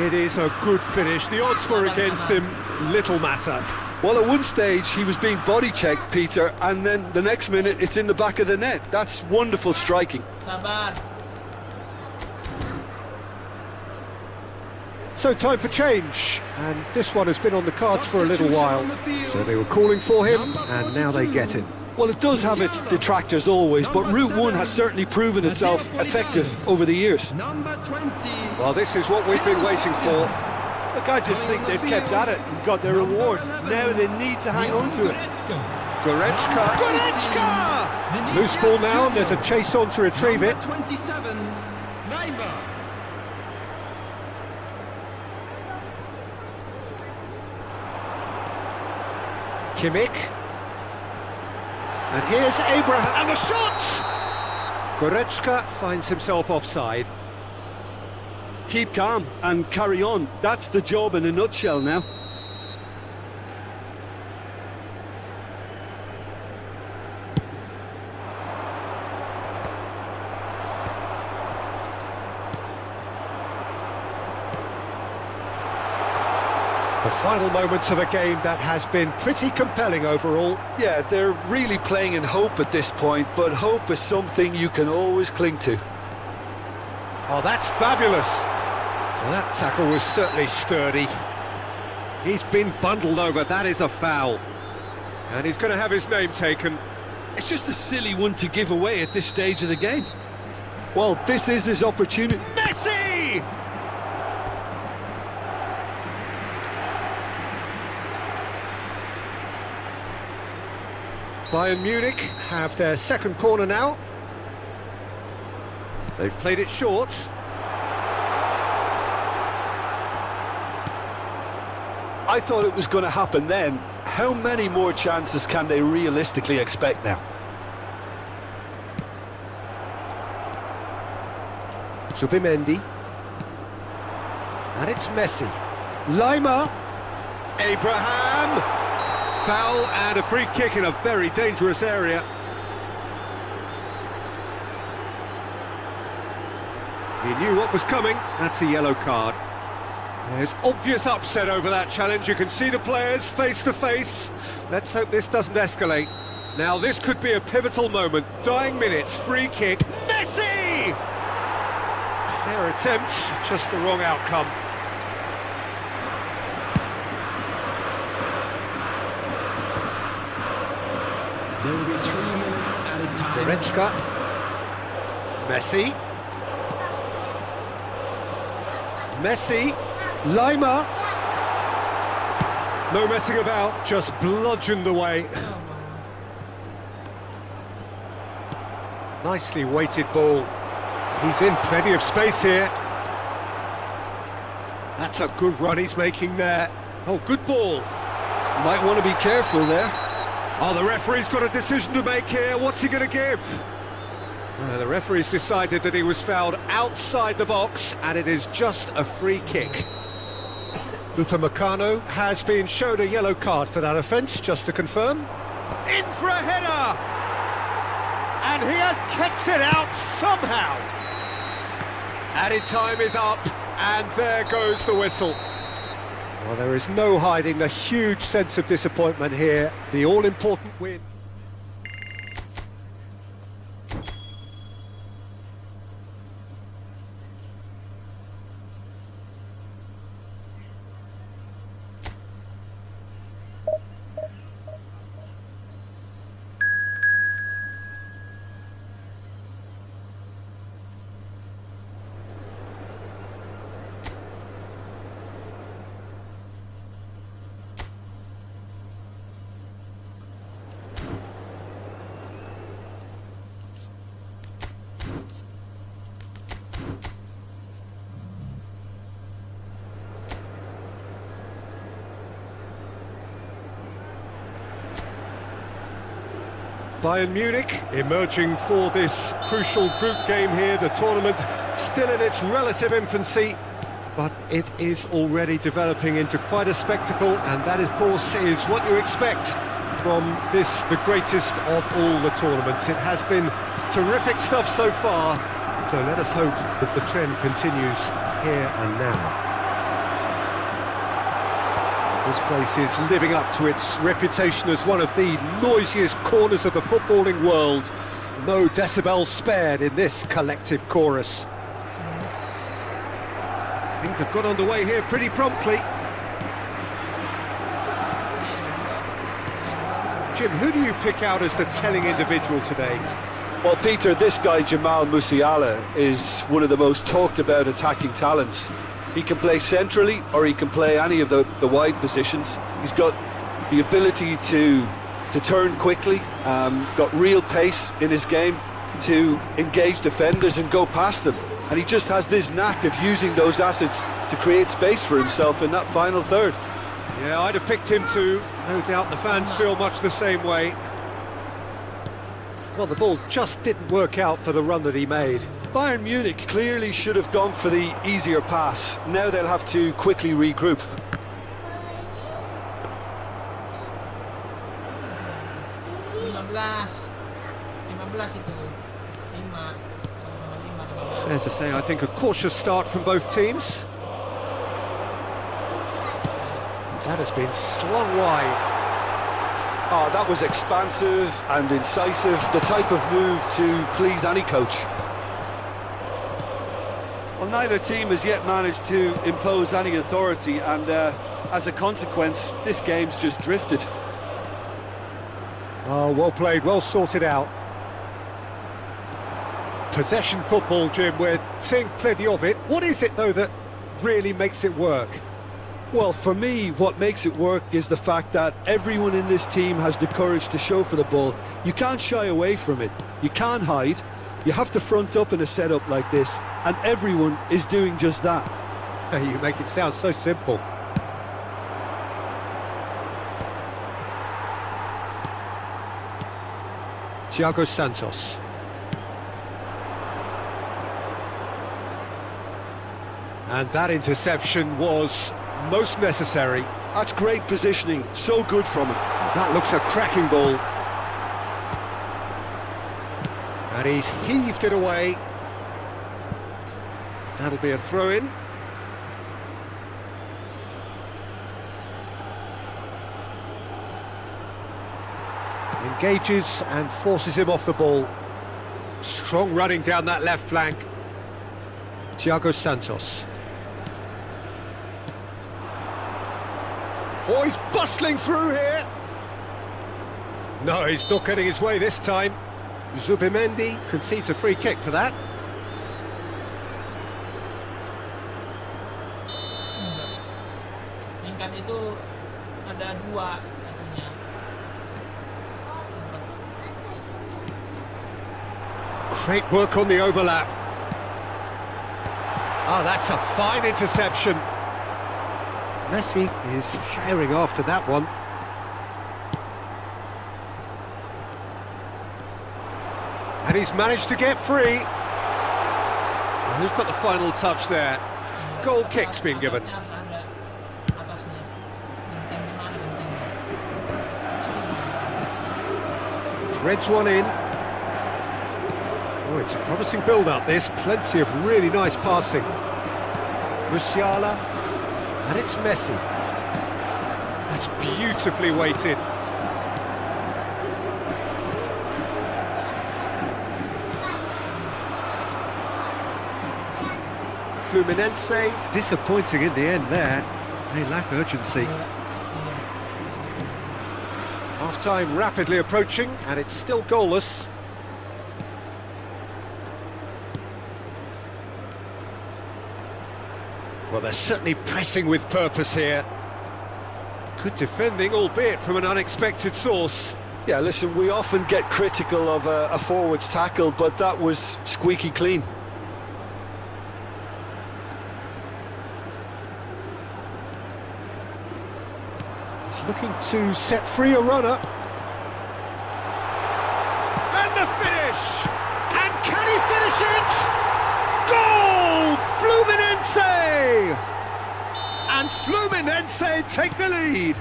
It is a good finish. The odds were against him. Little matter. Well, at one stage he was being body checked, Peter, and then the next minute it's in the back of the net. That's wonderful striking. Sabar. So time for change, and this one has been on the cards for a little while. So they were calling for him, and now they get him. Well, it does have its detractors always, but Route 1 has certainly proven itself effective over the years. Number 20. Well, this is what we've been waiting for. Look, I just think they've kept at it and got their reward. Now they need to hang on to it. Goretzka! Goretzka! Loose ball now, and there's a chase on to retrieve it. 27. Reimer. Kimmich. And here's Abraham, and the shot! Goretzka finds himself offside. Keep calm and carry on. That's the job in a nutshell now. The final moments of a game that has been pretty compelling overall. Yeah, they're really playing in hope at this point, but hope is something you can always cling to. Oh, that's fabulous. Well, that tackle was certainly sturdy. He's been bundled over, that is a foul. And he's going to have his name taken. It's just a silly one to give away at this stage of the game. Well, this is his opportunity. Messi! Bayern Munich have their second corner now. They've played it short. I thought it was going to happen then. How many more chances can they realistically expect now? Zubimendi. And it's Messi. Lima. Abraham. foul and a free kick in a very dangerous area. He knew what was coming. That's a yellow card. There's obvious upset over that challenge. You can see the players face to face. Let's hope this doesn't escalate. Now this could be a pivotal moment. Dying minutes, free kick. Messi! Fair attempt, just the wrong outcome. There will be 3 minutes added time. Goretzka. Messi. Messi. Lima. No messing about, just bludgeoned away. Nicely weighted ball. He's in plenty of space here. That's a good run he's making there. Oh, good ball. Might want to be careful there. Oh, the referee's got a decision to make here. What's he going to give? The referee's decided that he was fouled outside the box, and it is just a free kick. Upamecano has been shown a yellow card for that offence, just to confirm. In for a header! And he has kept it out somehow. Added time is up, and there goes the whistle. Well, there is no hiding the huge sense of disappointment here. The all-important win. Bayern Munich emerging for this crucial group game here. The tournament still in its relative infancy, but it is already developing into quite a spectacle, and that, of course, is what you expect from this, the greatest of all the tournaments. It has been terrific stuff so far, so let us hope that the trend continues here and now. This place is living up to its reputation as one of the noisiest corners of the footballing world. No decibels spared in this collective chorus. Things have got underway here pretty promptly. Jim, who do you pick out as the telling individual today? Well, Peter, this guy, Jamal Musiala, is one of the most talked about attacking talents. He can play centrally, or he can play any of the wide positions. He's got the ability to turn quickly, got real pace in his game to engage defenders and go past them. And he just has this knack of using those assets to create space for himself in that final third. Yeah, I'd have picked him too. No doubt the fans feel much the same way. Well, the ball just didn't work out for the run that he made. Bayern Munich clearly should have gone for the easier pass. Now they'll have to quickly regroup. Fair to say, I think a cautious start from both teams. That has been slung wide. Oh, that was expansive and incisive, the type of move to please any coach. Well, neither team has yet managed to impose any authority, and as a consequence, this game's just drifted. Oh, well played, well sorted out. Possession football, Jim, we're seeing plenty of it. What is it, though, that really makes it work? Well, for me, what makes it work is the fact that everyone in this team has the courage to show for the ball. You can't shy away from it. You can't hide. You have to front up in a setup like this, and everyone is doing just that. You make it sound so simple. Thiago Santos. And that interception was most necessary. That's great positioning, so good from him. That looks a cracking ball. And he's heaved it away. That'll be a throw-in. Engages and forces him off the ball. Strong running down that left flank. Thiago Santos. Oh, he's bustling through here. No, he's not getting his way this time. Zubimendi concedes a free kick for that. Tingkat itu ada 2 katanya. Great work on the overlap. Oh, that's a fine interception. Messi is herring after that one. And he's managed to get free. And who's got the final touch there? Goal kick's been given. Harus ada atasnya. Genteng di mana gentengnya? Threads one in. Oh, it's a promising build-up, this. Plenty of really nice passing. Musiala. And it's Messi. That's beautifully weighted. Fluminense, disappointing in the end there. They lack urgency. Half-time rapidly approaching, and it's still goalless. Well, they're certainly pressing with purpose here. Good defending, albeit from an unexpected source. Yeah, listen, we often get critical of a forward's tackle, but that was squeaky clean. He's looking to set free a runner. And the finish! And can he finish it? Goal! Fluminense! And Fluminense take the lead.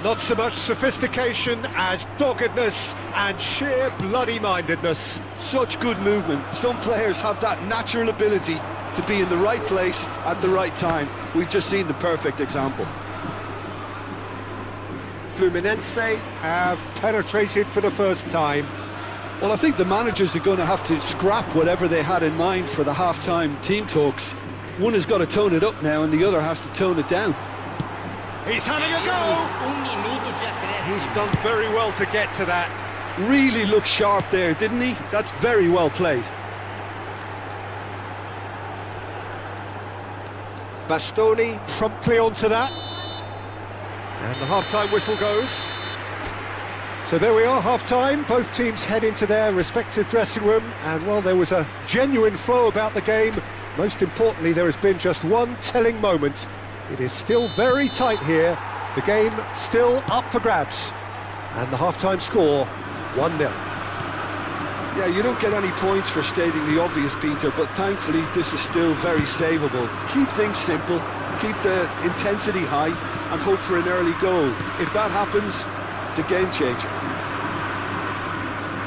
Not so much sophistication as doggedness and sheer bloody-mindedness. Such good movement. Some players have that natural ability to be in the right place at the right time. We've just seen the perfect example. Fluminense have penetrated for the first time. Well, I think the managers are going to have to scrap whatever they had in mind for the half-time team talks. One has got to tone it up now and the other has to tone it down. He's having a go! He's done very well to get to that. Really looked sharp there, didn't he? That's very well played. Bastoni promptly onto that. And the half-time whistle goes. So there we are, half-time. Both teams head into their respective dressing room. And while there was a genuine flow about the game, most importantly, there has been just one telling moment. It is still very tight here. The game still up for grabs. And the half-time score, 1-0. Yeah, you don't get any points for stating the obvious, Peter, but thankfully this is still very savable. Keep things simple, keep the intensity high, and hope for an early goal. If that happens, it's a game changer.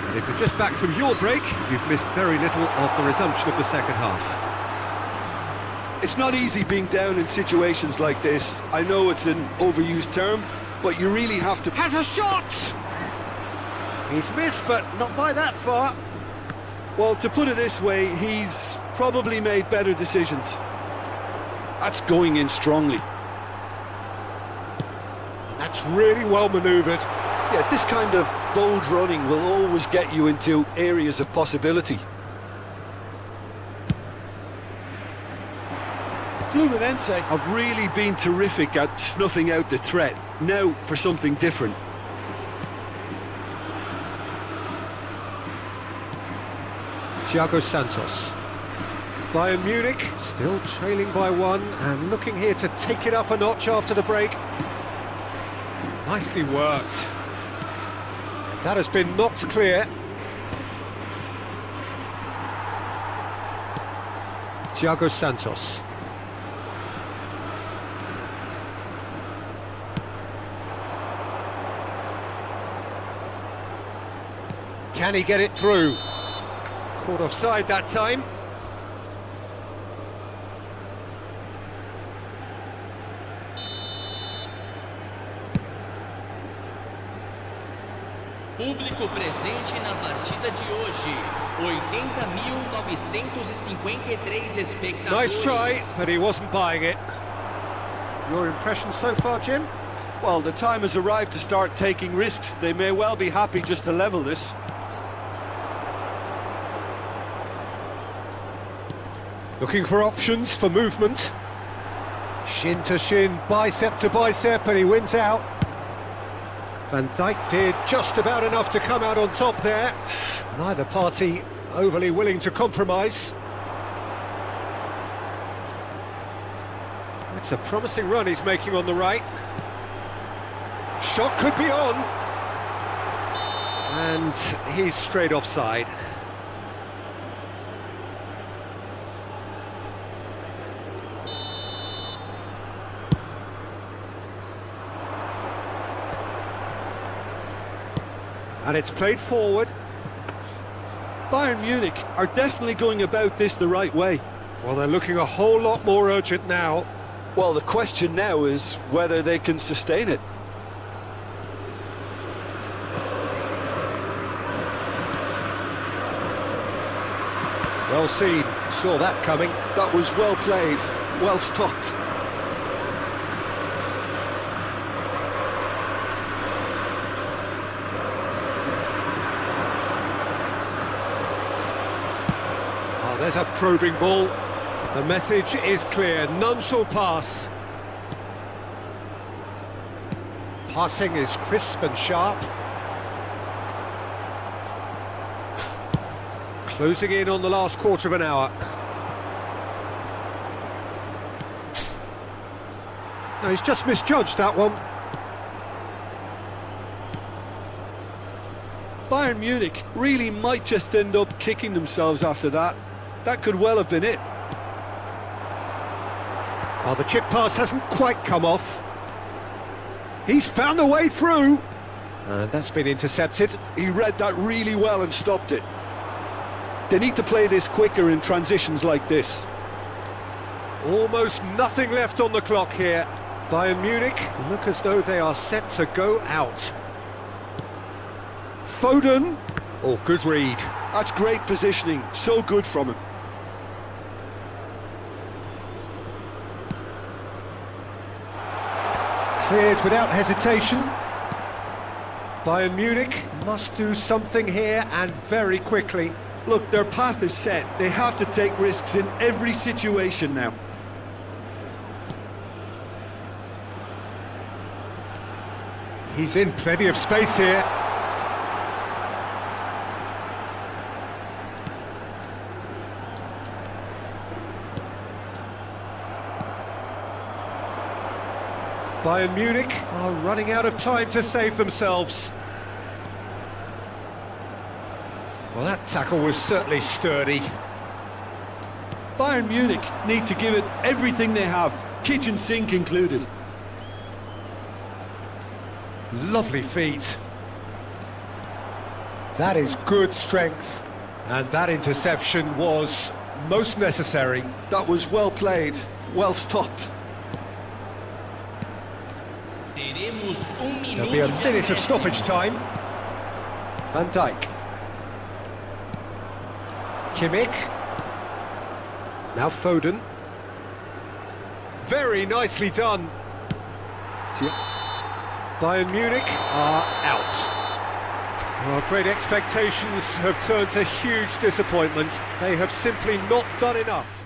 And if you're just back from your break, you've missed very little of the resumption of the second half. It's not easy being down in situations like this. I know it's an overused term, but you really have to... Has a shot! He's missed, but not by that far. Well, to put it this way, he's probably made better decisions. That's going in strongly. That's really well manoeuvred. Yeah, this kind of bold running will always get you into areas of possibility. Fluminense have really been terrific at snuffing out the threat. Now for something different. Thiago Santos. Bayern Munich still trailing by 1 and looking here to take it up a notch after the break. Nicely worked. That has been knocked clear. Thiago Santos. Can he get it through? Caught offside that time. Público presente na partida de hoje. 80.953 espectadores. Nice try, but he wasn't buying it. Your impression so far, Jim? Well, the time has arrived to start taking risks. They may well be happy just to level this. Looking for options for movement. Shin to shin, bicep to bicep, and he wins out. Van Dijk did just about enough to come out on top there. Neither party overly willing to compromise. It's a promising run he's making on the right. Shot could be on. And he's straight offside. And it's played forward. Bayern Munich are definitely going about this the right way. Well, they're looking a whole lot more urgent now. Well, the question now is whether they can sustain it. Well seen, saw that coming. That was well played, well stopped. Oh, there's a probing ball. The message is clear, none shall pass. Passing is crisp and sharp. Closing in on the last quarter of an hour. No, he's just misjudged that one. Bayern Munich really might just end up kicking themselves after that. That could well have been it. Well, the chip pass hasn't quite come off. He's found a way through. And that's been intercepted. He read that really well and stopped it. They need to play this quicker in transitions like this. Almost nothing left on the clock here. Bayern Munich look as though they are set to go out. Foden. Oh, good read. That's great positioning. So good from him. Cleared without hesitation. Bayern Munich must do something here and very quickly. Look, their path is set. They have to take risks in every situation now. He's in plenty of space here. Bayern Munich are running out of time to save themselves. Well, that tackle was certainly sturdy. Bayern Munich need to give it everything they have, kitchen sink included. Lovely feet. That is good strength. And that interception was most necessary. That was well played, well stopped. There'll be a minute of stoppage time. Van Dijk. Kimmich. Now Foden. Very nicely done. Bayern Munich are out. Well, great expectations have turned to huge disappointment. They have simply not done enough.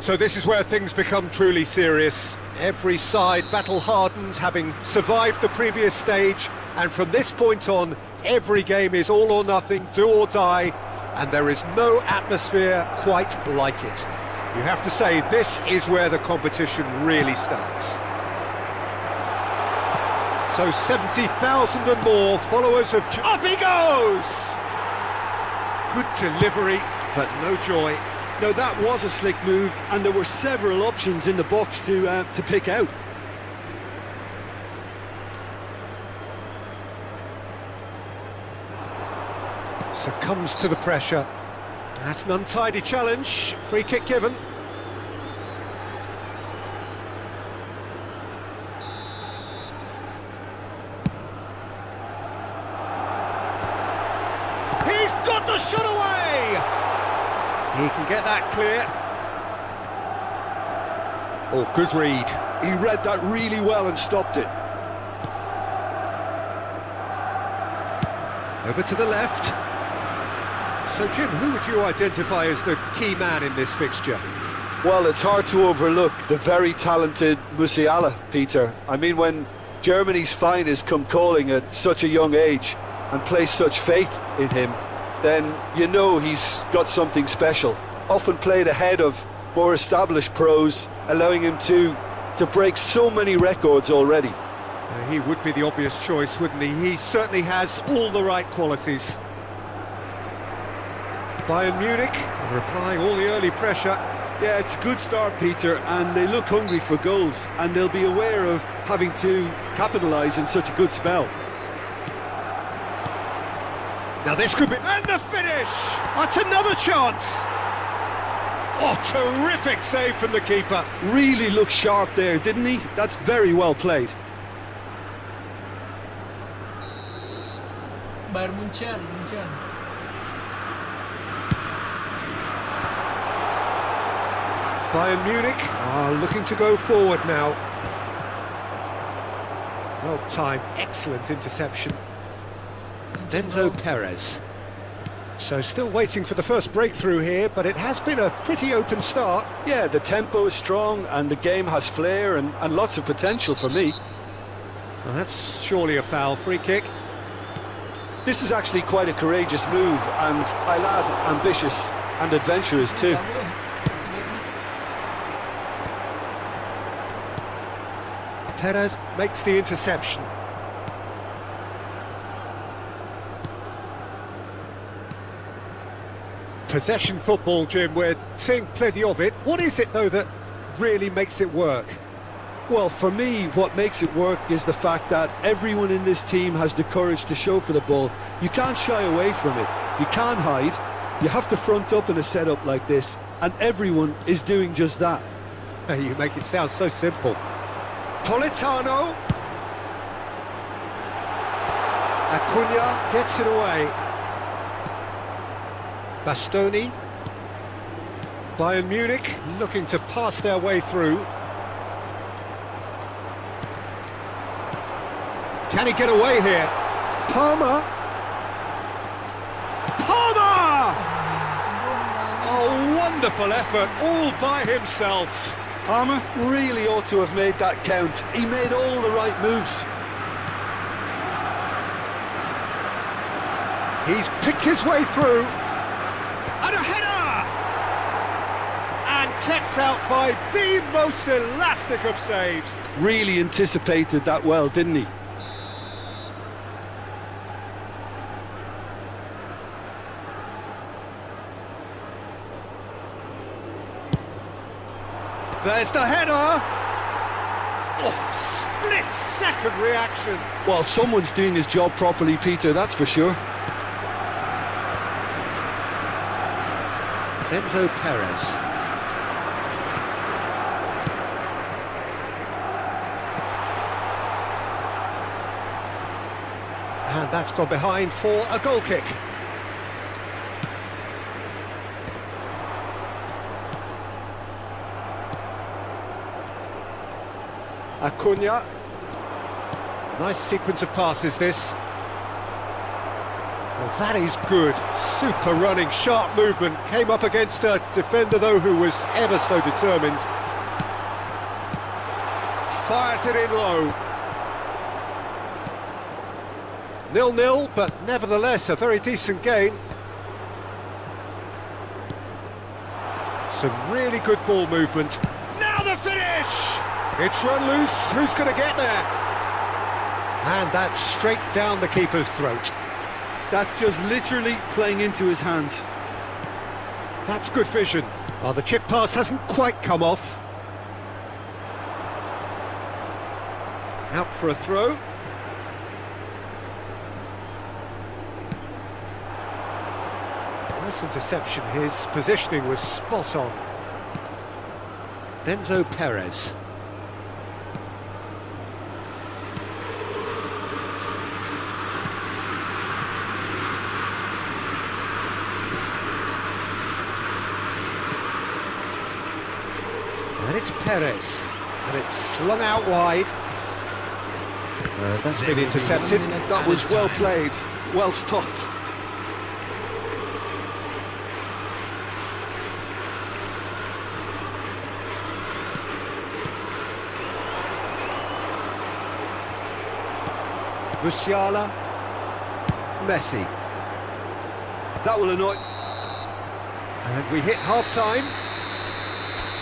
So this is where things become truly serious. Every side battle-hardened, having survived the previous stage, and from this point on, every game is all or nothing, do or die, and there is no atmosphere quite like it. You have to say, this is where the competition really starts. So 70,000 and more followers of... Up he goes! Good delivery, but no joy. Now that was a slick move, and there were several options in the box to pick out. Succumbs to the pressure. That's an untidy challenge. Free kick given. He's got the shot away! He can get that clear. Oh, good read. He read that really well and stopped it. Over to the left. So, Jim, who would you identify as the key man in this fixture? Well, it's hard to overlook the very talented Musiala, Peter. I mean, when Germany's finest come calling at such a young age and place such faith in him, then you know he's got something special. Often played ahead of more established pros, allowing him to break so many records already. He would be the obvious choice, wouldn't he? He certainly has all the right qualities. Bayern Munich are applying all the early pressure. Yeah, it's a good start, Peter, and they look hungry for goals, and they'll be aware of having to capitalise in such a good spell. Now this could be... And the finish! That's another chance! Oh, terrific save from the keeper. Really looked sharp there, didn't he? That's very well played. Bayern Munchen. Bayern Munich are looking to go forward now. Well timed, excellent interception. Enzo Perez. So still waiting for the first breakthrough here, but it has been a pretty open start. Yeah, the tempo is strong and the game has flair and lots of potential for me. Well, that's surely a foul. Free kick. This is actually quite a courageous move, and I'll add ambitious and adventurous too. Perez makes the interception. Possession football, Jim, we're seeing plenty of it. What is it, though, that really makes it work? Well, for me, what makes it work is the fact that everyone in this team has the courage to show for the ball. You can't shy away from it. You can't hide. You have to front up in a setup like this, and everyone is doing just that. You make it sound so simple. Politano. Acuna gets it away. Bastoni. Bayern Munich looking to pass their way through. Can he get away here? Palmer. Oh, wonderful effort, all by himself. Palmer really ought to have made that count. He made all the right moves. He's picked his way through. And a header! And kept out by the most elastic of saves. Really anticipated that well, didn't he? There's the header! Oh, split-second reaction. Well, someone's doing his job properly, Peter, that's for sure. Enzo Perez. And that's gone behind for a goal kick. Acuna. Nice sequence of passes, this. Well, that is good. Super running, sharp movement. Came up against a defender, though, who was ever so determined. Fires it in low. 0-0, but nevertheless a very decent game. Some really good ball movement. Now the finish! It's run loose. Who's going to get there? And that's straight down the keeper's throat. That's just literally playing into his hands. That's good vision. Oh, the chip pass hasn't quite come off. Out for a throw. Nice interception. His positioning was spot on. Enzo Perez. And it's Perez, and it's slung out wide. That's been intercepted. That was well played, well stopped. Musiala, Messi. That will annoy. And we hit half-time.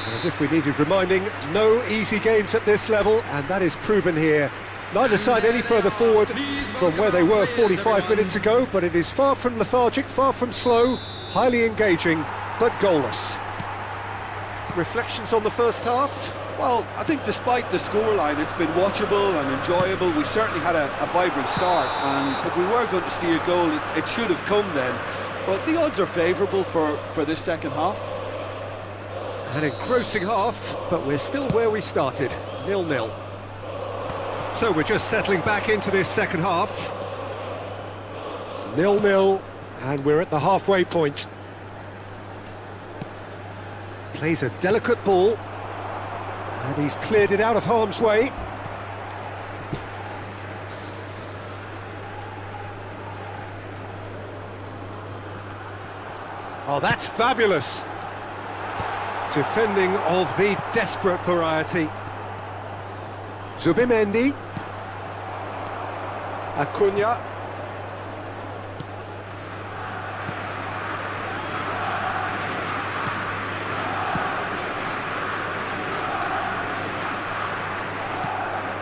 As if we needed reminding, no easy games at this level, and that is proven here. Neither side any further forward from where they were 45 minutes ago, but it is far from lethargic, far from slow, highly engaging, but goalless. Reflections on the first half? Well, I think despite the scoreline, it's been watchable and enjoyable. We certainly had a vibrant start, and if we were going to see a goal, it should have come then. But the odds are favourable for this second half. An engrossing half, but we're still where we started, 0-0. So we're just settling back into this second half. 0-0, and we're at the halfway point. Plays a delicate ball, and he's cleared it out of harm's way. Oh, that's fabulous. Defending of the desperate variety. Zubimendi. Acuna.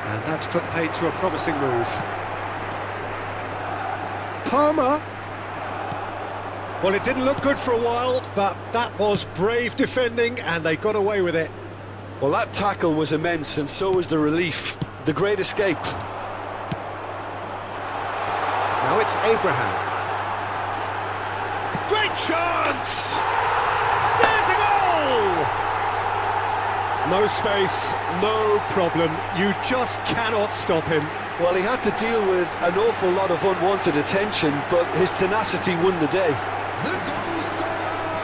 And that's put paid to a promising move. Palmer. Well, it didn't look good for a while, but that was brave defending, and they got away with it. Well, that tackle was immense, and so was the relief. The great escape. Now it's Abraham. Great chance! There's a goal! No space, no problem. You just cannot stop him. Well, he had to deal with an awful lot of unwanted attention, but his tenacity won the day. The goal scorer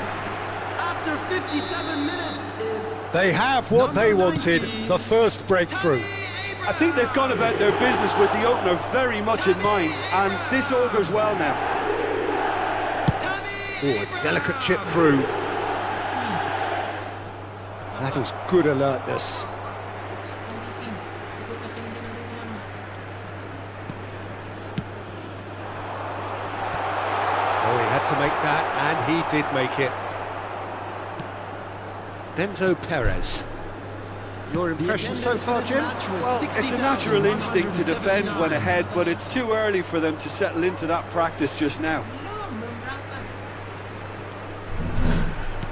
after 57 minutes is... They have what they wanted, the first breakthrough. I think they've gone about their business with the opener very much in mind, and this augurs well now. Oh, a delicate chip through. That is good alertness. Oh, he had to make that, and he did make it. Enzo Perez. Your impression so far, Jim? Well, it's a natural instinct to defend when ahead, but it's too early for them to settle into that practice just now.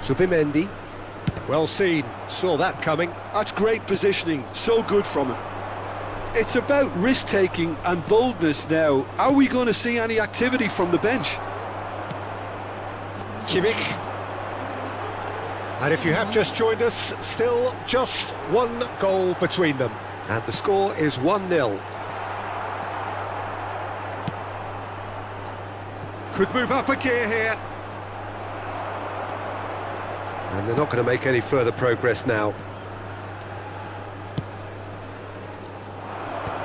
Zubimendi. Well seen, saw that coming. That's great positioning, so good from him. It's about risk-taking and boldness now. Are we going to see any activity from the bench? Kimmich. And if you have just joined us, still just one goal between them. And the score is 1-0. Could move up a gear here. And they're not going to make any further progress now.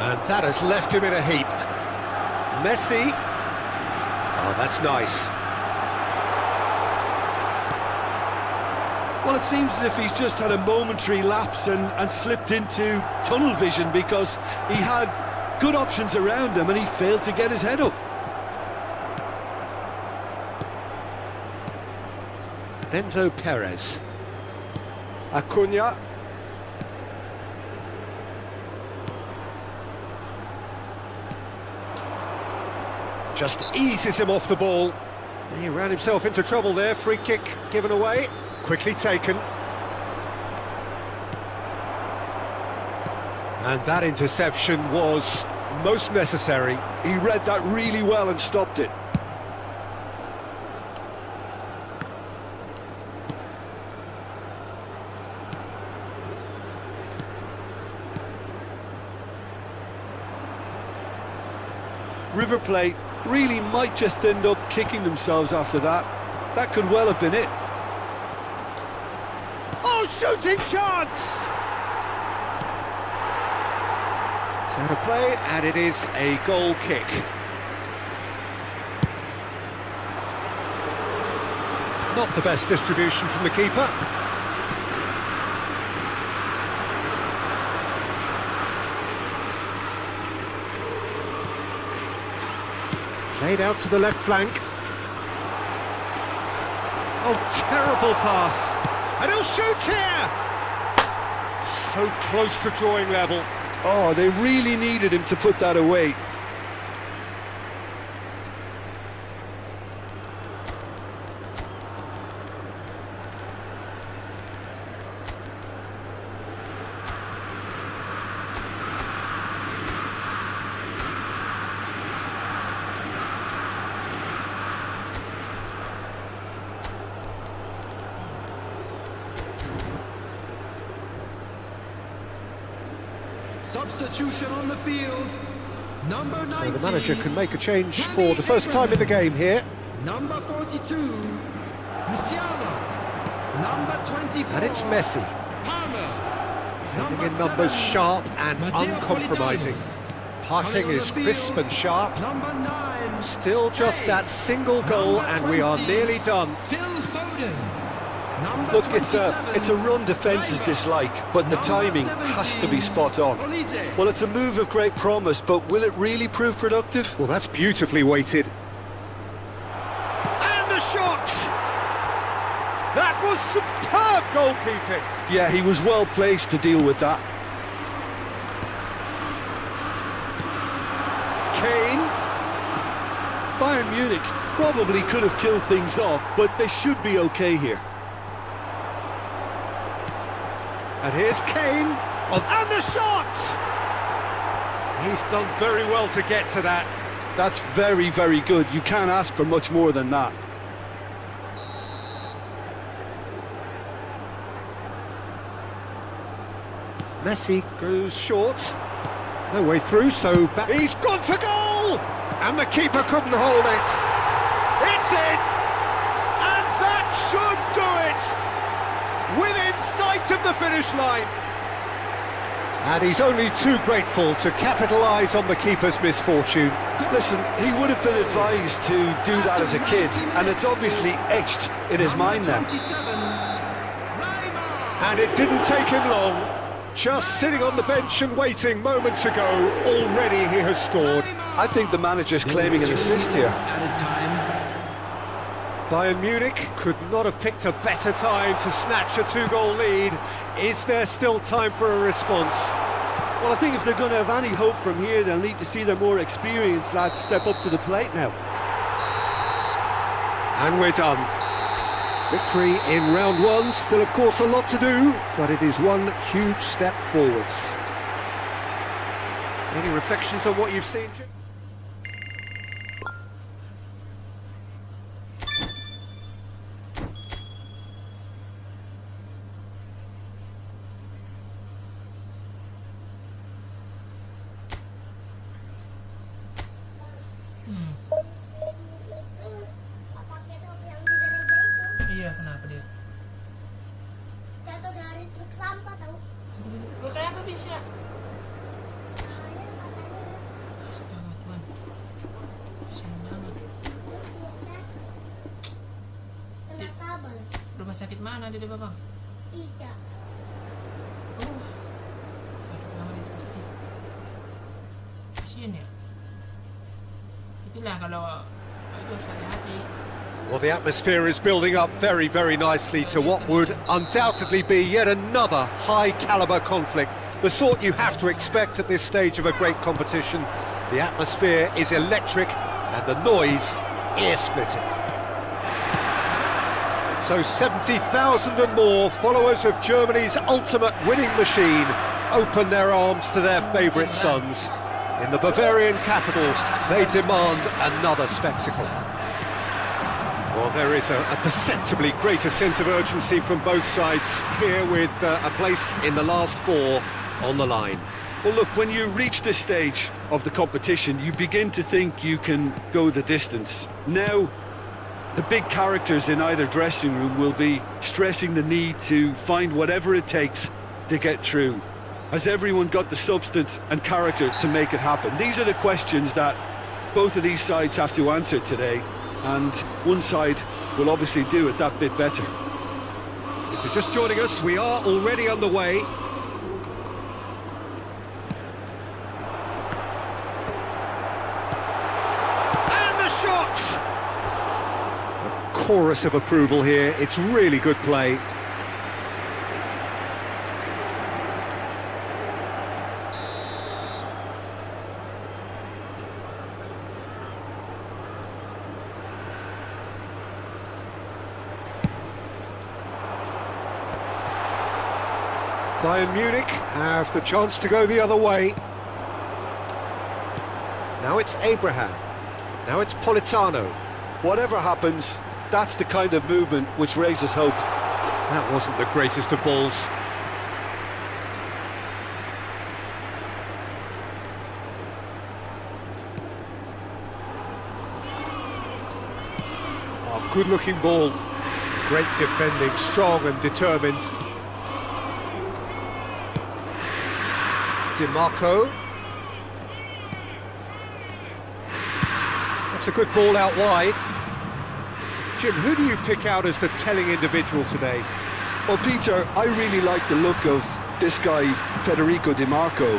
And that has left him in a heap. Messi. Oh, that's nice. Well, it seems as if he's just had a momentary lapse and slipped into tunnel vision, because he had good options around him and he failed to get his head up. Enzo Perez. Acuna. Just eases him off the ball. He ran himself into trouble there. Free kick given away. Quickly taken. And that interception was most necessary. He read that really well and stopped it. River Plate really might just end up kicking themselves after that. That could well have been it. Oh, shooting chance! It's out of play, and it is a goal kick. Not the best distribution from the keeper. Played out to the left flank. Oh, terrible pass. And he'll shoot here! So close to drawing level. Oh, they really needed him to put that away. Substitution on the field. Number 19. So the manager can make a change for the first time in the game here. Number 42. Musiala. Number 24. And it's Messi. Palmer. Defending in numbers, sharp and uncompromising. Passing is crisp and sharp. Number 9. Still just that single goal and we are nearly done. Phil Foden. Number Look, it's a 27. run defence is dislike, but the timing has to be spot on. Well, it's a move of great promise, but will it really prove productive? Well, that's beautifully weighted. And the shot! That was superb goalkeeping. Yeah, he was well placed to deal with that. Kane. Bayern Munich probably could have killed things off, but they should be okay here. And here's Kane. Oh, and the shot! He's done very well to get to that. That's very, very good. You can't ask for much more than that. Messi goes short. No way through, so back. He's gone for goal! And the keeper couldn't hold it. It's in! And that should do it! Within sight of the finish line. And he's only too grateful to capitalise on the keeper's misfortune. Listen, he would have been advised to do that as a kid, and it's obviously etched in his mind now. And it didn't take him long. Just sitting on the bench and waiting moments ago, already he has scored. I think the manager's claiming an assist here. Bayern Munich could not have picked a better time to snatch a two-goal lead. Is there still time for a response? Well, I think if they're going to have any hope from here, they'll need to see their more experienced lads step up to the plate now. And we're done. Victory in round one, still of course a lot to do, but it is one huge step forwards. Any reflections on what you've seen, Jim? Pakai topi yang di gereja itu Iya, kenapa dia? jatuh dari truk sampah tahu. Kenapa bisa? Soalnya katanya Astaga Tuhan, kasian banget. rumah sakit mana dia Bang? Iya. Sakit banget itu pasti. Kasian ya. Itulah kalau itu harus hati-hati. Well, the atmosphere is building up very, very nicely to what would undoubtedly be yet another high-caliber conflict, the sort you have to expect at this stage of a great competition. The atmosphere is electric and the noise ear-splitting. So 70,000 and more followers of Germany's ultimate winning machine open their arms to their favourite sons. In the Bavarian capital, they demand another spectacle. Well, there is a perceptibly greater sense of urgency from both sides here with a place in the last four on the line. Well, look, when you reach this stage of the competition, you begin to think you can go the distance. Now, the big characters in either dressing room will be stressing the need to find whatever it takes to get through. Has everyone got the substance and character to make it happen? These are the questions that both of these sides have to answer today, and one side will obviously do it that bit better. If you're just joining us, we are already underway. And the shot! A chorus of approval here. It's really good play. Bayern Munich have the chance to go the other way. Now it's Abraham. Now it's Politano. Whatever happens, that's the kind of movement which raises hope. That wasn't the greatest of balls. Oh, good-looking ball. Great defending, strong and determined. Marco. That's a good ball out wide. Jim, who do you pick out as the telling individual today? Well, Peter, I really like the look of this guy, Federico Di Marco.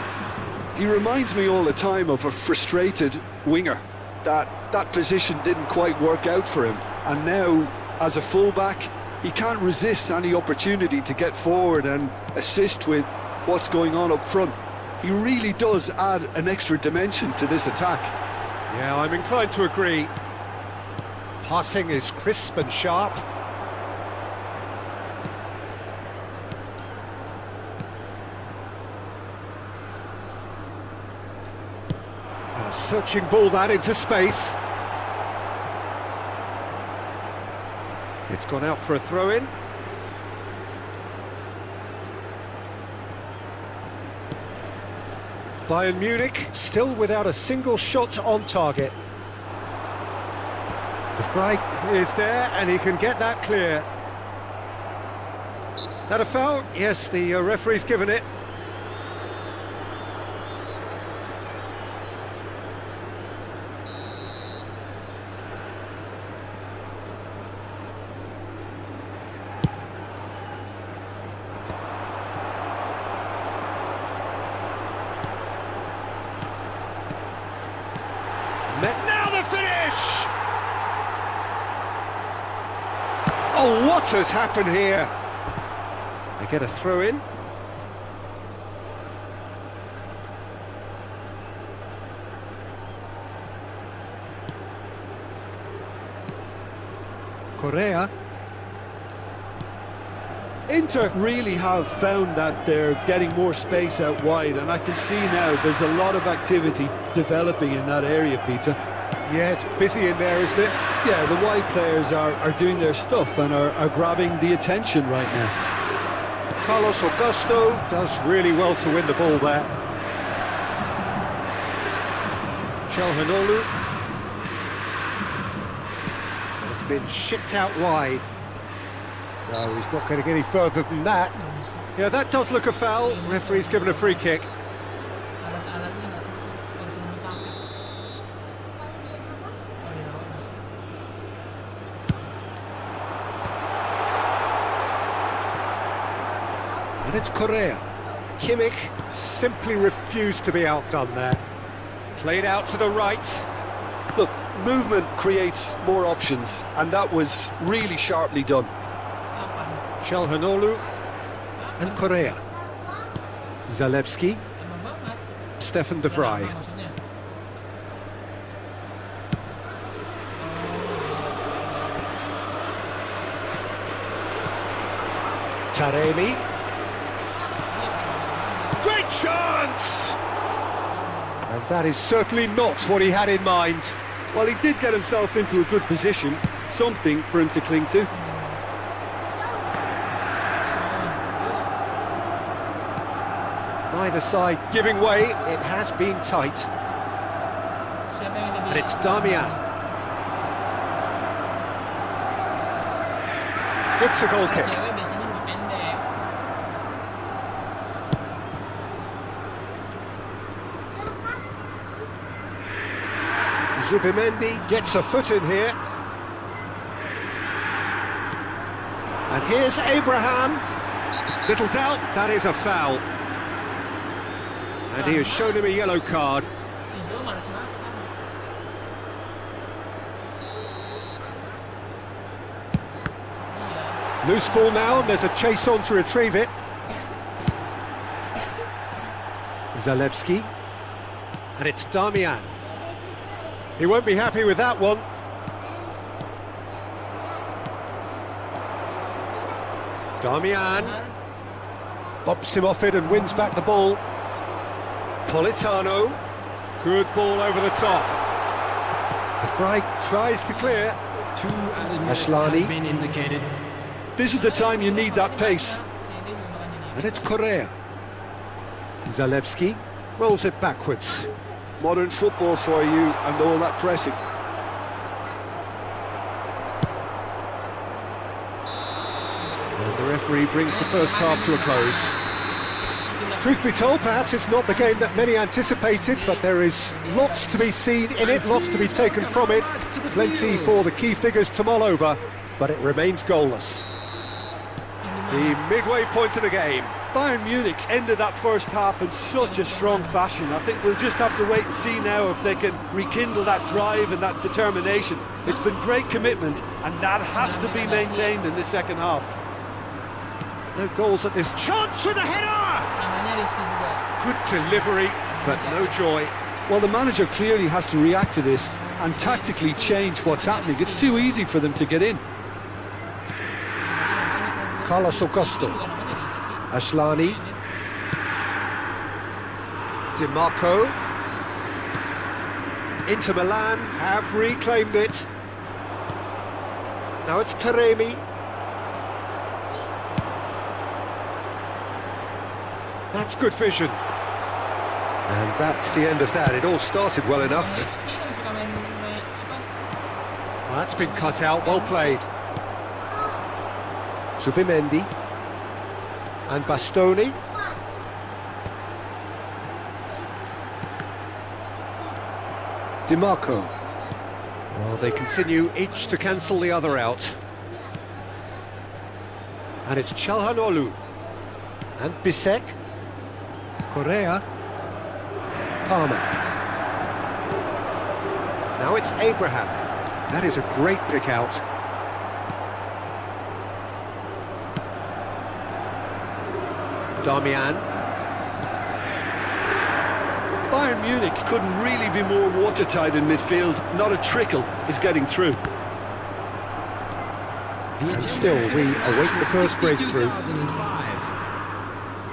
He reminds me all the time of a frustrated winger. That position didn't quite work out for him. And now, as a fullback, he can't resist any opportunity to get forward and assist with what's going on up front. He really does add an extra dimension to this attack. Yeah, I'm inclined to agree. Passing is crisp and sharp. A searching ball that into space. It's gone out for a throw-in. Bayern Munich still without a single shot on target. De Vrij is there and he can get that clear. That a foul? Yes, the referee's given it. Now the finish! Oh, what has happened here? They get a throw in. Correa. Inter really have found that they're getting more space out wide, and I can see now there's a lot of activity developing in that area, Peter. Yeah, it's busy in there, isn't it? Yeah, the wide players are doing their stuff and are grabbing the attention right now. Carlos Augusto does really well to win the ball there. Çalhanoğlu. It's been shipped out wide. No, he's not getting any further than that. Yeah, that does look a foul. Referee's given a free kick. Alat-alatnya nggak harus rumah sakit. Oh, iya, And it's Correa. Kimmich simply refused to be outdone there. Played out to the right. Look, movement creates more options, and that was really sharply done. Calhanoglu and Correa. Zalewski, Emang banget. Stefan de Vrij. Maksudnya. Taremi. Great chance! And that is certainly not what he had in mind. Well, he did get himself into a good position, something for him to cling to. Neither side giving way. It has been tight. Siapa yang lebih? And it's Damian. It's a goal kick. Cewek biasanya lebih pendek. Zubimendi gets a foot in here. And here's Abraham. Little doubt, that is a foul. And he has shown him a yellow card. Si Jo malas makan. Iya. Loose ball now, and there's a chase on to retrieve it. Zalewski. And it's Damian. He won't be happy with that one. Damian bops him off it and wins back the ball. Politano. Good ball over the top. De Vrij tries to clear. 2 added minutes Ashlani. has been indicated. This is the time you need that pace. And it's Correa. Zalewski rolls it backwards. Modern football for you and all that pressing. And the referee brings the first half to a close. Truth be told, perhaps it's not the game that many anticipated, but there is lots to be seen in it, lots to be taken from it. Plenty for the key figures to mull over, but it remains goalless. The midway point of the game. Bayern Munich ended that first half in such a strong fashion. I think we'll just have to wait and see now if they can rekindle that drive and that determination. It's been great commitment, and that has to be maintained in the second half. No goals at this chance with a header! Namanya Rizky juga. Good delivery, but no joy. Well, the manager clearly has to react to this and tactically change what's happening. It's too easy for them to get in. Carlos Augusto. Ashlani. Di Marco. Inter Milan have reclaimed it. Now it's Taremi. That's good vision. And that's the end of that. It all started well enough. Rizky kan suka main apa? Well, that's been cut out. Well played. Zubimendi. And Bastoni. Di Marco. Well, they continue each to cancel the other out. And it's Calhanoglu. And Bisek. Correa. Palmer. Now it's Abraham. That is a great pick out. Damian. Bayern Munich couldn't really be more watertight in midfield. Not a trickle is getting through. And still, we await the first breakthrough. 2005.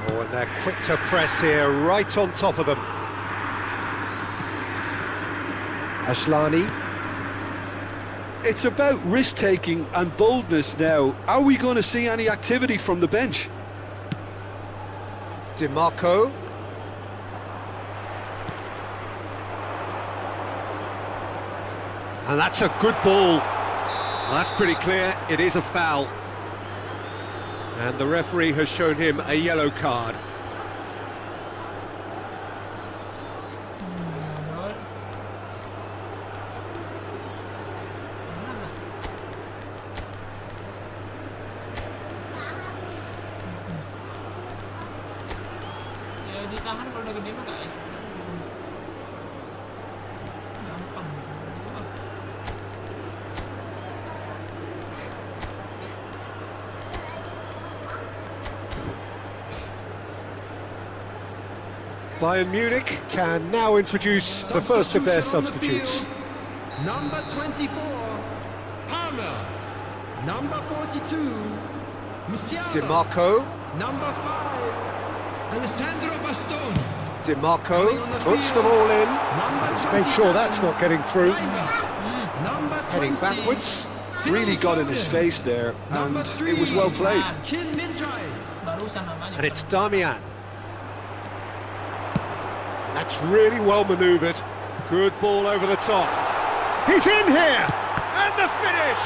Oh, and they're quick to press here, right on top of them. Ashlani. It's about risk-taking and boldness now. Are we going to see any activity from the bench? Di Marco. And that's a good ball. Well, that's pretty clear. It is a foul. And the referee has shown him a yellow card. ditahan kalau udah gede mah gak itu. Gampang gitu. Bayern Munich can now introduce the first of their substitutes. Number 24, Palmer. Number 42, Musiala. DiMarco. Number 5, Alessandro Bastoni. DiMarco puts them all in. He's made sure that's not getting through. Number Heading 20, backwards. Really got in his face there, and it was well played. Kim Min-jae. Barusan namanya. And it's Damian. That's really well manoeuvred. Good ball over the top. He's in here! And the finish!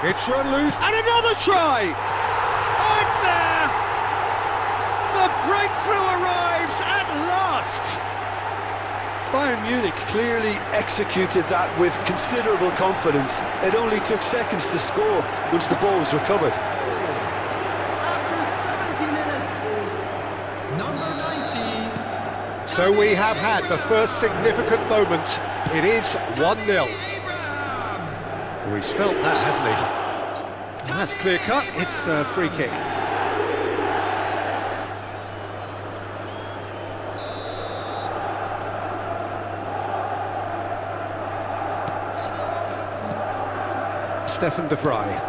It's run loose, and another try! Oh, it's there! The breakthrough arrives at last! Bayern Munich clearly executed that with considerable confidence. It only took seconds to score once the ball was recovered. After 70 minutes is number 90. So we have had the first significant moment. It is 1-0. Oh, he's felt that, hasn't he? Well, that's clear cut. It's a free kick. Stefan de Vrij.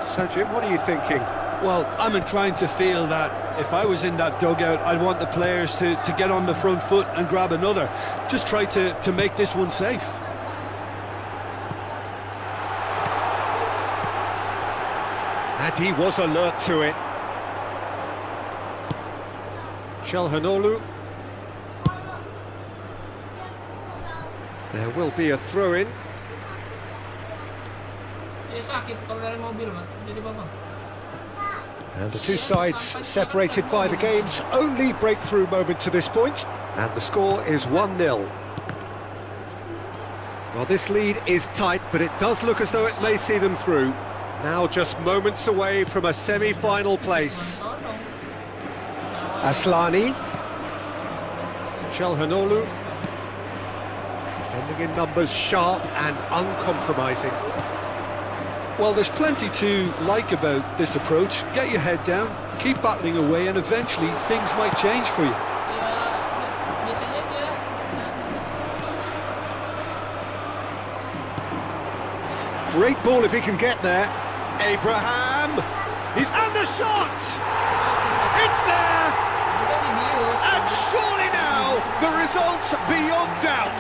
So, Jim, what are you thinking? Well, I'm inclined to feel that if I was in that dugout, I'd want the players to get on the front foot and grab another. Just try to make this one safe. And he was alert to it. Çalhanoğlu. There will be a throw-in. Dia sakit kalau dari mobil, Mak. Jadi bapang. And the two sides separated by the game's only breakthrough moment to this point. And the score is 1-0. Well, this lead is tight, but it does look as though it may see them through. Now just moments away from a semi-final place. Aslani. Çalhanoğlu. Defending in numbers, sharp and uncompromising. Well, there's plenty to like about this approach. Get your head down, keep battling away, and eventually things might change for you. Ya, biasanya dia nangis. Great ball if he can get there. Abraham. He's under shot. It's there. Udah dibius. And surely now, the result's beyond doubt.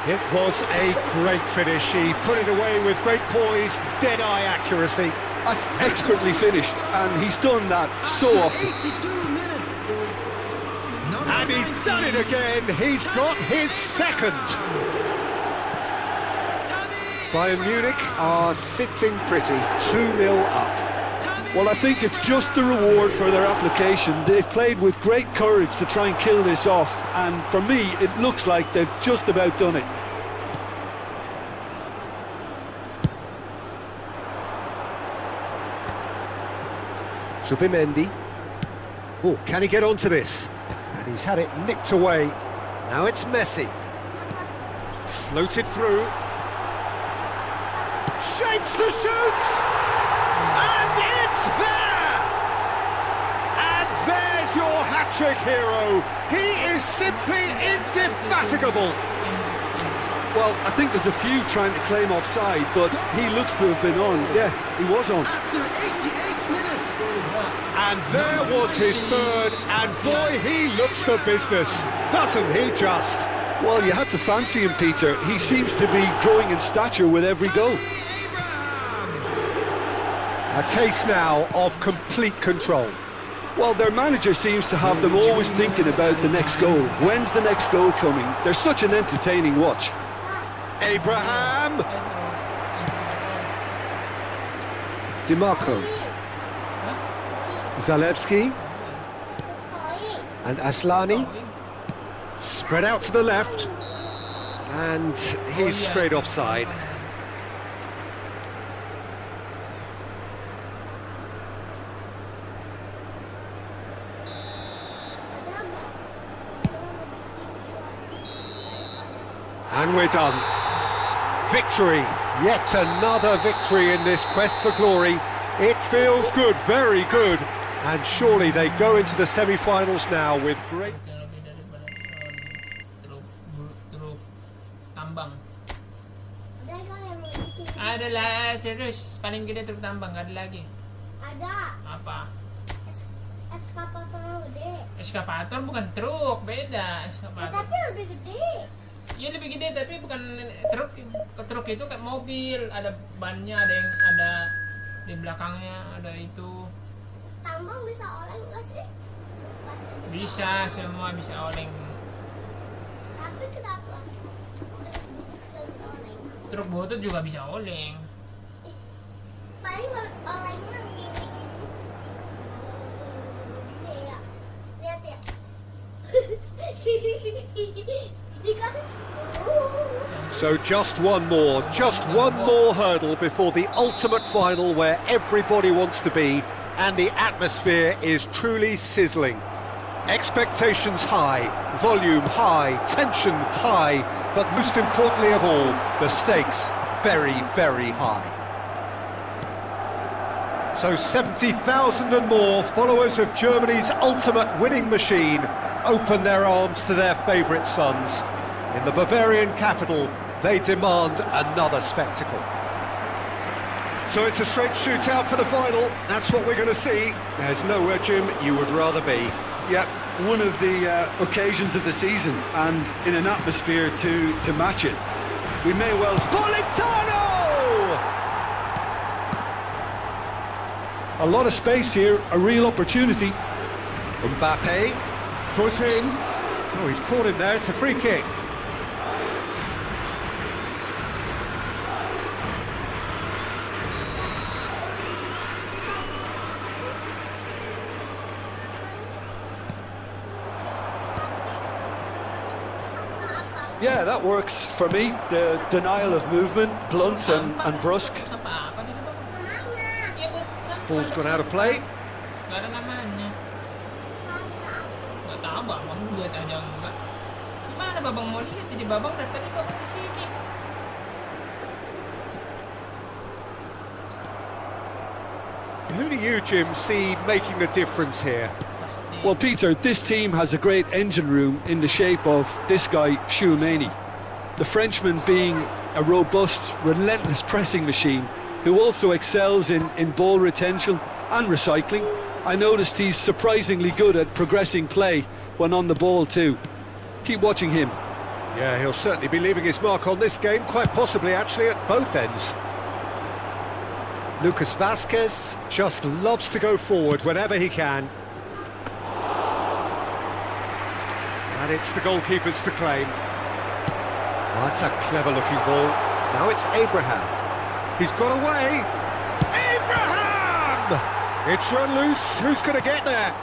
It was a great finish. He put it away with great poise, dead-eye accuracy. That's expertly finished, and he's done that so often. 82 minutes is number And he's done it again. He's got his second. Bayern Munich are sitting pretty, 2-0 up. Well, I think it's just the reward for their application. They've played with great courage to try and kill this off, and for me, it looks like they've just about done it. Subimendi. Oh, can he get onto this? And he's had it nicked away. Now it's Messi. Floated through. Shapes to shoot! And it's there! And there's your hat-trick hero. He is simply indefatigable. Well, I think there's a few trying to claim offside, but he looks to have been on. Yeah, he was on. After 88 minutes is And there was his third, and boy, he looks the business, doesn't he just? Well, you had to fancy him, Peter. He seems to be growing in stature with every goal. A case now of complete control. Well, their manager seems to have them always thinking about the next goal. When's the next goal coming? They're such an entertaining watch. Abraham. DiMarco. Zalewski. And Aslani. Spread out to the left. And he's straight offside. And we're done. Victory, yet another victory in this quest for glory. It feels good, very good. And surely they go into the semi-finals now with great... Yang lebih daripada truk tambang. Ada kan yang begitu? Ada lah, serius. Paling gede truk tambang, gak ada lagi. Ada. Apa? Eskavator yang gede. Eskavator bukan truk, beda Ya, eskavator. tapi lebih gede. Iya lebih gede tapi bukan truk. Truk itu kayak mobil, ada bannya, ada di belakangnya, ada itu. Tambang bisa oleng nggak sih? Pasti Bisa, semua bisa oleng. Tapi kenapa? Tidak bisa oleng. Truk butut juga bisa oleng. Paling olengnya gini-gini. Gini ya. Lihat ya. Ini kan. So just one more hurdle before the ultimate final where everybody wants to be, and the atmosphere is truly sizzling. Expectations high, volume high, tension high, but most importantly of all, the stakes very, very high. So 70,000 and more followers of Germany's ultimate winning machine open their arms to their favourite sons. In the Bavarian capital, they demand another spectacle. So it's a straight shootout for the final. That's what we're going to see. There's nowhere, Jim, you would rather be. Yeah, one of the occasions of the season, and in an atmosphere to match it. We may well... Politano! A lot of space here, a real opportunity. Mbappe, foot in. Oh, he's caught him there. It's a free kick. Yeah, that works for me. The denial of movement, blunt and brusque. Sampah apa di depan? Namanya. Iya buat sampah. Ball's gone out of play. Gak ada namanya. Gak tahu babang lihat aja enggak. Gimana babang mau lihat? Jadi babang dari tadi babang di sini. Who do you, Jim, see making the difference here? Pasti. Well, Peter, this team has a great engine room in the shape of this guy, Tchouaméni. The Frenchman being a robust, relentless pressing machine who also excels in ball retention and recycling. I noticed he's surprisingly good at progressing play when on the ball too. Keep watching him. Yeah, he'll certainly be leaving his mark on this game, quite possibly actually at both ends. Lucas Vazquez just loves to go forward whenever he can. And it's the goalkeepers to claim. Oh, that's a clever-looking ball. Now it's Abraham. He's got away. Abraham! It's run loose. Who's going to get there?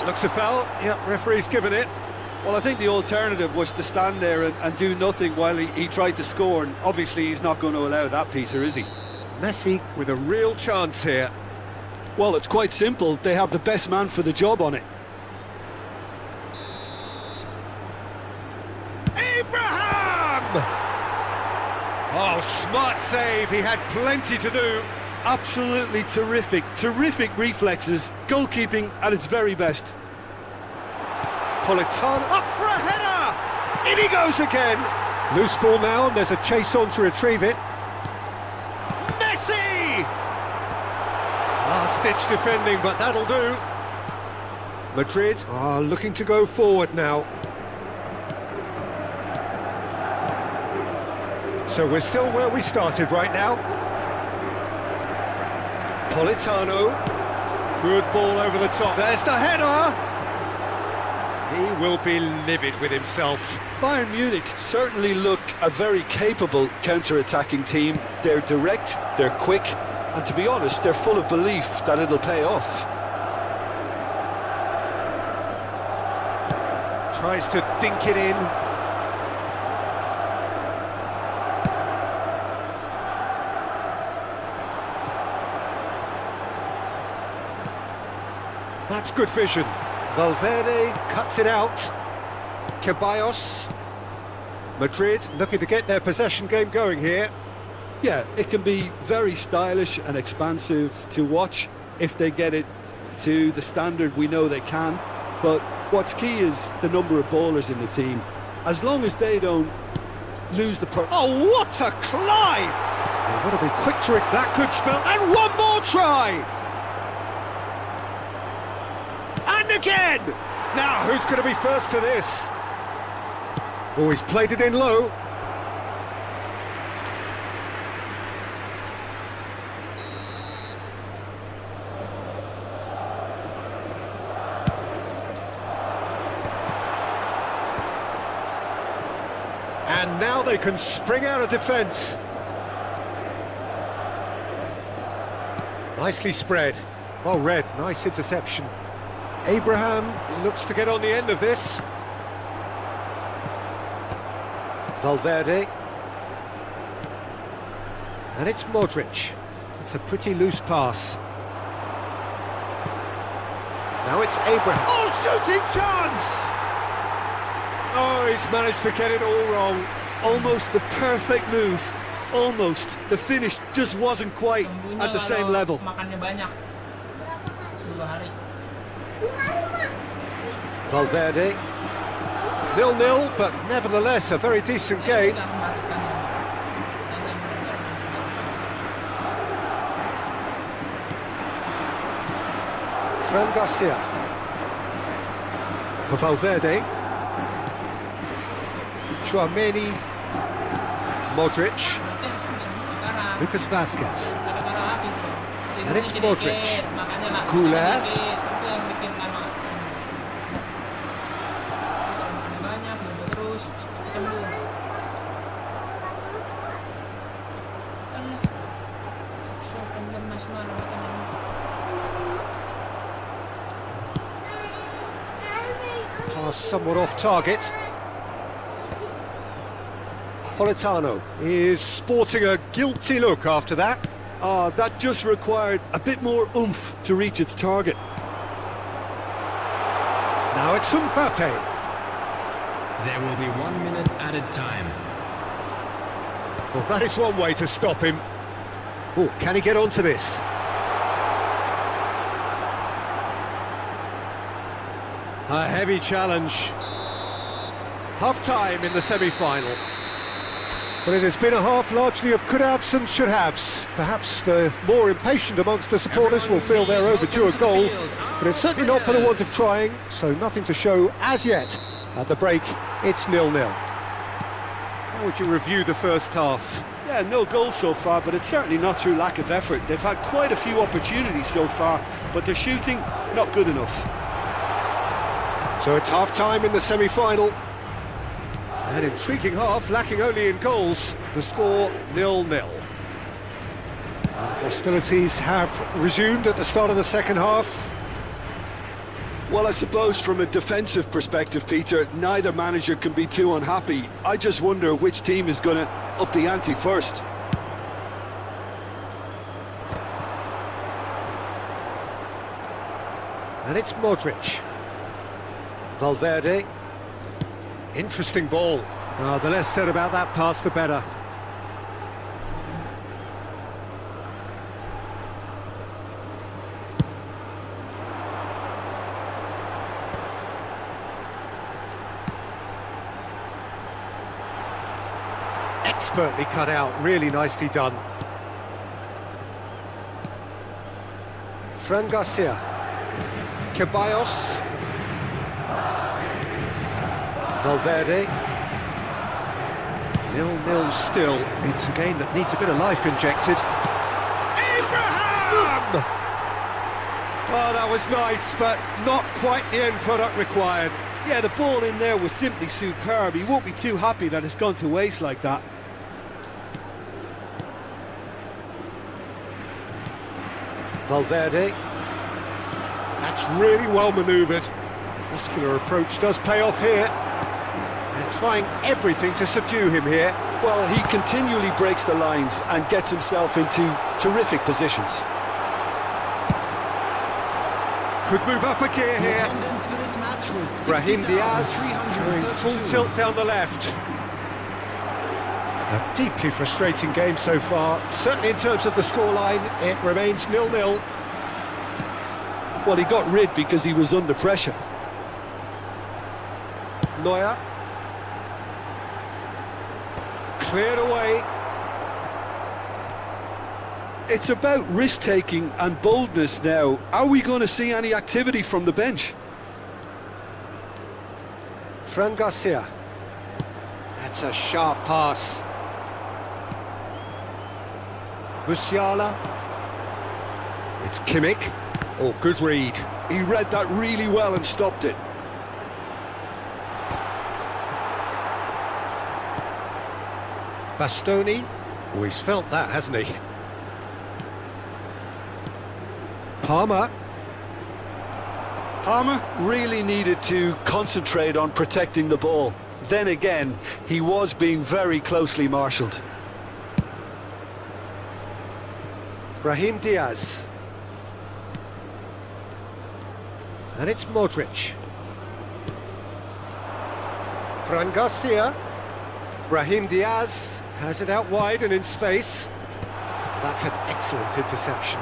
Looks a foul. Yep, referee's given it. Well, I think the alternative was to stand there and do nothing while he tried to score, and obviously he's not going to allow that, Peter, is he? Messi with a real chance here. Well, it's quite simple. They have the best man for the job on it. Abraham! Oh, smart save. He had plenty to do. Absolutely terrific. Terrific reflexes. Goalkeeping at its very best. Politano up for a header! In he goes again! Loose ball now, and there's a chase on to retrieve it. Messi! Last-ditch defending, but that'll do. Madrid are looking to go forward now. So we're still where we started right now. Politano. Good ball over the top. There's the header! He will be livid with himself. Bayern Munich certainly look a very capable counter-attacking team. They're direct, they're quick, and to be honest, they're full of belief that it'll pay off. Tries to dink it in. That's good vision. Valverde cuts it out. Ceballos. Madrid looking to get their possession game going here. Yeah, it can be very stylish and expansive to watch if they get it to the standard we know they can. But what's key is the number of ballers in the team. As long as they don't lose the... Oh, what a climb! They've got to be quick to it. That could spell... And one more try! And again! Now, who's going to be first to this? Oh, he's played it in low. And now they can spring out of defence. Nicely spread. Well read, nice interception. Abraham looks to get on the end of this. Valverde. And it's Modric. It's a pretty loose pass. Now it's Abraham. Oh, shooting chance! Oh, he's managed to get it all wrong. Almost the perfect move. Almost. The finish just wasn't quite at the same level. Makannya banyak. 2 hari. Valverde. 0-0, but nevertheless a very decent game. Fran Garcia. For Valverde. Chouameni, Modric, Lucas Vazquez, and it's Modric, Goulet, pass somewhat off target. Politano is sporting a guilty look after that. That just required a bit more oomph to reach its target. Now it's Mbappe. There will be 1 minute added time. Well, that is one way to stop him. Oh, can he get onto this? A heavy challenge. Half-time in the semi-final. But it has been a half largely of could-haves and should-haves. Perhaps the more impatient amongst the supporters will feel they're overdue a goal, but it's certainly not for the want of trying, so nothing to show as yet. At the break, it's 0-0. How would you review the first half? Yeah, no goals so far, but it's certainly not through lack of effort. They've had quite a few opportunities so far, but their shooting, not good enough. So it's half-time in the semi-final. An intriguing half, lacking only in goals. The score 0-0. Hostilities have resumed at the start of the second half. Well, I suppose from a defensive perspective, Peter, neither manager can be too unhappy. I just wonder which team is going to up the ante first. And it's Modric. Valverde. Interesting ball. The less said about that pass, the better. Expertly cut out, really nicely done. Fran Garcia. Ceballos. Valverde. 0-0 still. It's a game that needs a bit of life injected. Abraham! Oh, that was nice, but not quite the end product required. Yeah, the ball in there was simply superb. He won't be too happy that it's gone to waste like that. Valverde. That's really well manoeuvred. Muscular approach does pay off here. They're trying everything to subdue him here. Well, he continually breaks the lines and gets himself into terrific positions. Could move up a gear The here. attendance for this match match was Brahim Diaz going full tilt down the left. A deeply frustrating game so far. Certainly in terms of the scoreline, it remains 0-0. Well, he got rid because he was under pressure. Neuer. Cleared away. It's about risk-taking and boldness now. Are we going to see any activity from the bench? Fran Garcia. That's a sharp pass. Musiala. It's Kimmich. Oh, good read. He read that really well and stopped it. Bastoni. Oh, he's felt that, hasn't he? Palmer. Palmer really needed to concentrate on protecting the ball. Then again, he was being very closely marshalled. Brahim Diaz. And it's Modric. Fran Garcia. Brahim Diaz has it out wide and in space. That's an excellent interception.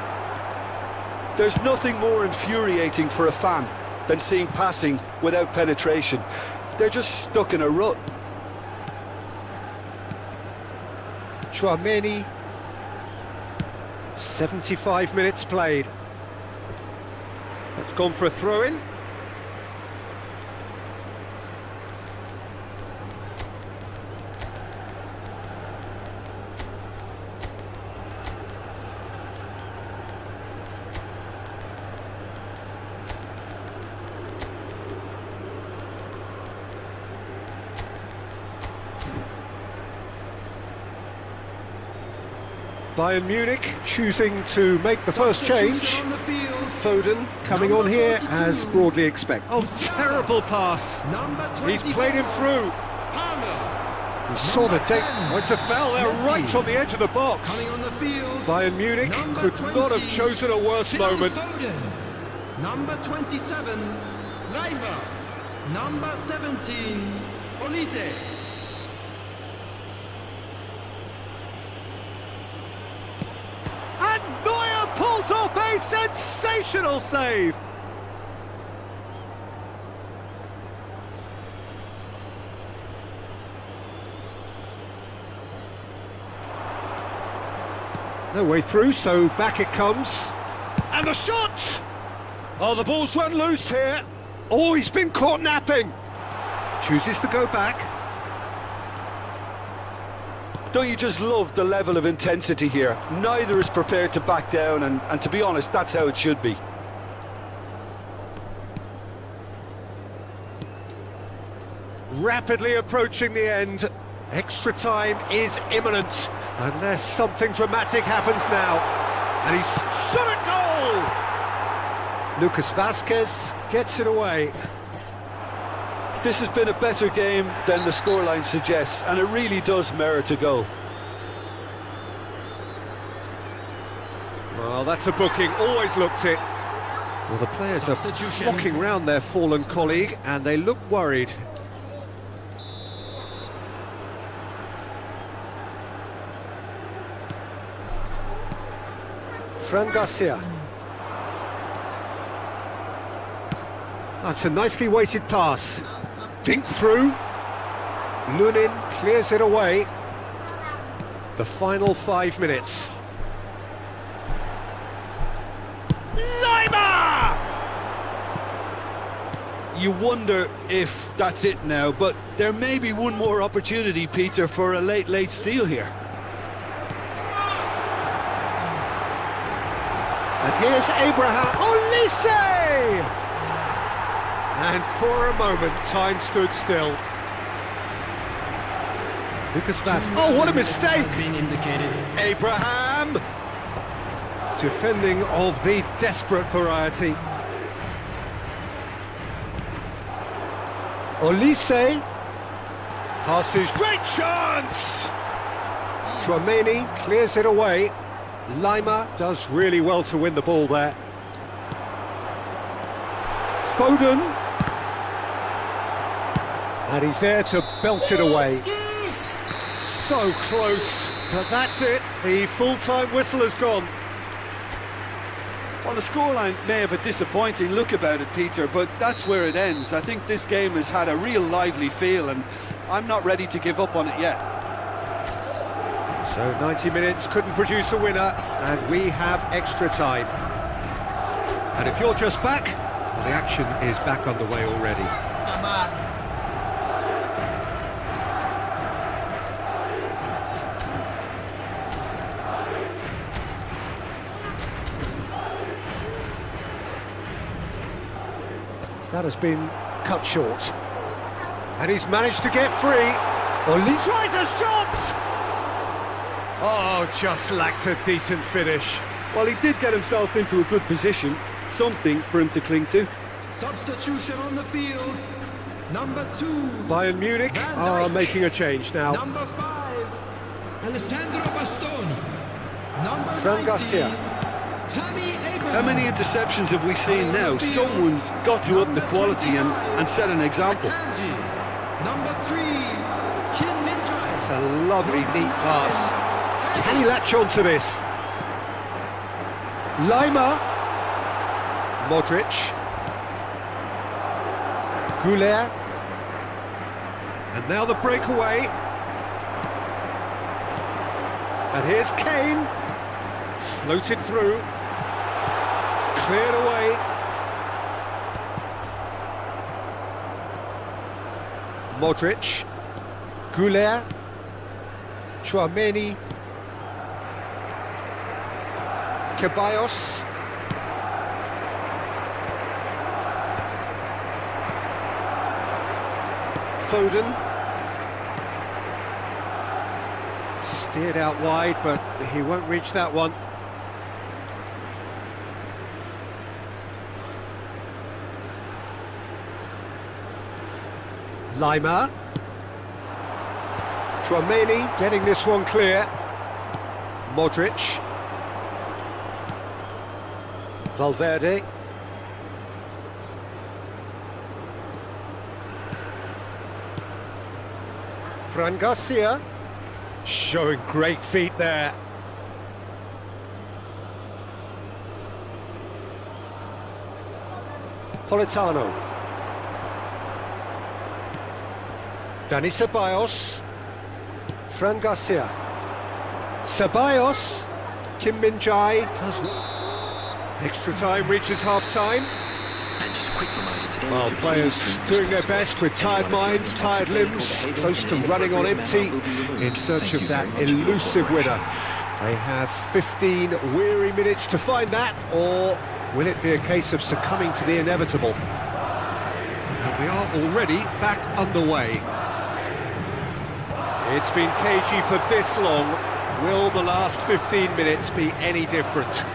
There's nothing more infuriating for a fan than seeing passing without penetration. They're just stuck in a rut. Chouameni. 75 minutes played. That's gone for a throw-in. Bayern Munich choosing to make the first change. Foden coming on here as broadly expected. Oh, terrible pass. He's played him through. He saw the take. Oh, it's a foul there right on the edge of the box. Bayern Munich could not have chosen a worse moment. Number 27, Leiber. Number 17, Olise. And Neuer pulls off a sensational save. No way through, so back it comes. And the shot! Oh, the ball's run loose here. Oh, he's been caught napping. Chooses to go back. Don't you just love the level of intensity here? Neither is prepared to back down, and to be honest, that's how it should be. Rapidly approaching the end. Extra time is imminent, unless something dramatic happens now. And he's shot a goal! Lucas Vazquez gets it away. This has been a better game than the scoreline suggests, and it really does merit a goal. Well, that's a booking, always looked it. Well, the players are flocking round their fallen colleague, and they look worried. Fran Garcia. That's a nicely weighted pass. Dink through. Lunin clears it away. The final 5 minutes. Leiber! You wonder if that's it now, but there may be one more opportunity, Peter, for a late steal here. And here's Abraham Olise! And for a moment, time stood still. Lucas Vazquez. Oh, what a mistake! Abraham! Defending of the desperate variety. Olise. Passes. Great chance! Chouameni clears it away. Lima does really well to win the ball there. Foden. And he's there to belt it away. Yes! So close, but that's it. The full-time whistle has gone. Well, the scoreline may have a disappointing look about it, Peter, but that's where it ends. I think this game has had a real lively feel, and I'm not ready to give up on it yet. So 90 minutes couldn't produce a winner, and we have extra time. And if you're just back, well, the action is back underway already. Sabar. That has been cut short. And he's managed to get free. Oli tries a shot! Oh, just lacked a decent finish. Well, he did get himself into a good position, something for him to cling to. Substitution on the field. Number 2. Bayern Munich are making a change now. Number 5. Alessandro Bastoni. Number Fran 19, Garcia. Tammy Abraham. How many interceptions have we seen now? Someone's got to up the quality and set an example. Akanji. Number 3. Kim Min-jae. It's a lovely, neat pass. Can he latch on to this? Lima. Modric. Goulet. And now the breakaway. And here's Kane. Floated through. Cleared away. Modric. Goulet. Chouameni. Ceballos. Foden. Steered out wide, but he won't reach that one. Lima. Chouameni getting this one clear. Modric. Valverde. Fran Garcia. Showing great feet there. Politano. Dani Ceballos. Fran Garcia. Ceballos. Kim Min-jae doesn't. Extra time reaches half-time. Well, players doing their best with tired minds, tired limbs, close to running on empty, in search of that elusive winner. They have 15 weary minutes to find that, or will it be a case of succumbing to the inevitable? And we are already back underway. It's been cagey for this long. Will the last 15 minutes be any different?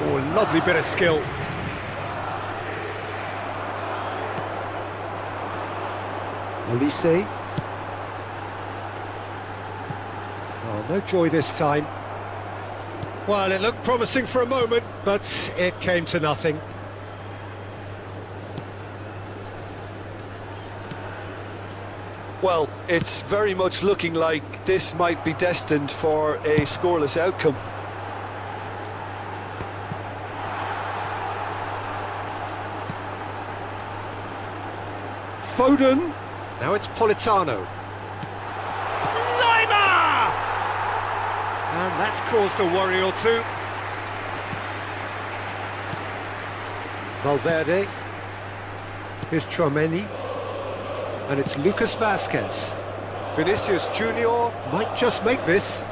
Oh, lovely bit of skill. Olise. Oh, no joy this time. Well, it looked promising for a moment, but it came to nothing. Well, it's very much looking like this might be destined for a scoreless outcome. Foden. Now it's Politano. Lima! And that's caused a worry or two. Valverde. Here's Chouameni. And it's Lucas Vazquez. Vinicius Junior might just make this.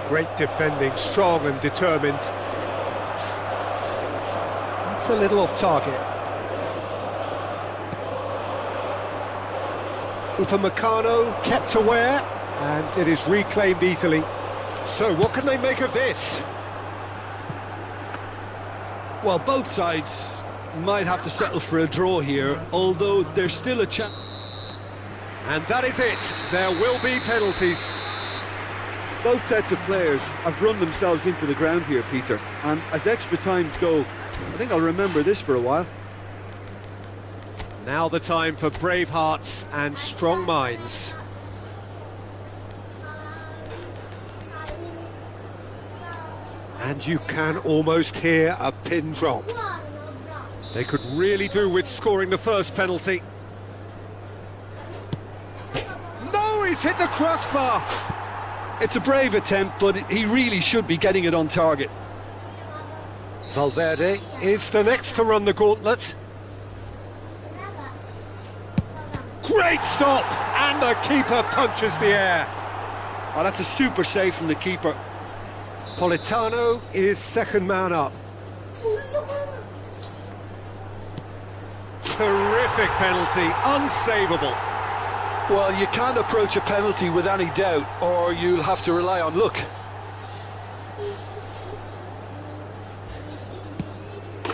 Great defending, strong and determined. That's a little off target. Upamecano kept aware, and it is reclaimed easily. So what can they make of this? Well, both sides might have to settle for a draw here, although there's still a chance. And that is it. There will be penalties. Both sets of players have run themselves into the ground here, Peter, and as extra times go, I think I'll remember this for a while. Now the time for brave hearts and strong minds. And you can almost hear a pin drop. They could really do with scoring the first penalty. No, he's hit the crossbar! It's a brave attempt, but he really should be getting it on target. Valverde is the next to run the gauntlet. Great stop! And the keeper punches the air. Oh, that's a super save from the keeper. Politano is second man up. Terrific penalty, unsavable. Well, you can't approach a penalty with any doubt, or you'll have to rely on luck.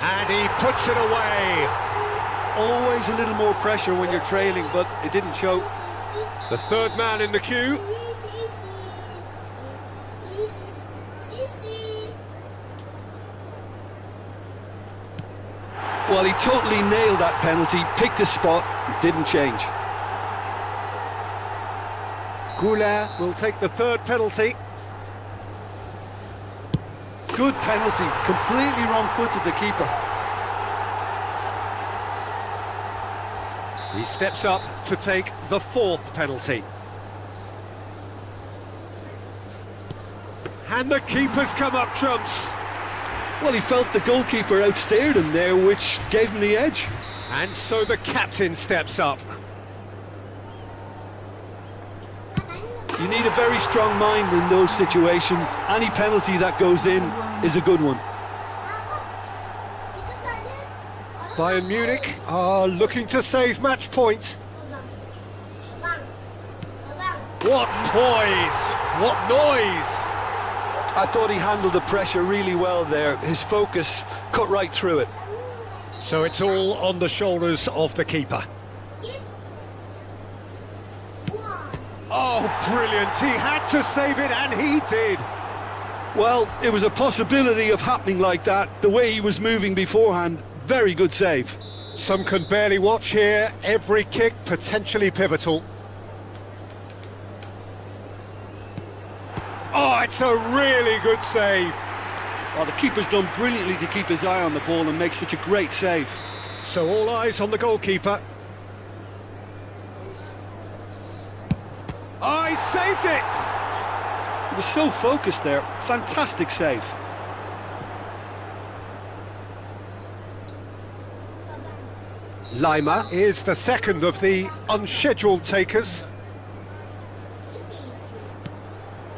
And he puts it away. Always a little more pressure when you're trailing, but it didn't show. The third man in the queue. Well, he totally nailed that penalty, picked his spot, didn't change. Goulart will take the third penalty. Good penalty, completely wrong-footed the keeper. He steps up to take the fourth penalty. And the keeper's come up trumps. Well, he felt the goalkeeper outstared him there, which gave him the edge. And so the captain steps up. You need a very strong mind in those situations. Any penalty that goes in is a good one. Bayern Munich are looking to save match point. What poise! What noise! I thought he handled the pressure really well there. His focus cut right through it. So it's all on the shoulders of the keeper. Oh, brilliant! He had to save it, and he did. Well, it was a possibility of happening like that. The way he was moving beforehand, very good save. Some can barely watch here. Every kick potentially pivotal. Oh, it's a really good save. Well, the keeper's done brilliantly to keep his eye on the ball and make such a great save. So all eyes on the goalkeeper. Oh, he saved it! He was so focused there. Fantastic save. Lima is the second of the unscheduled takers.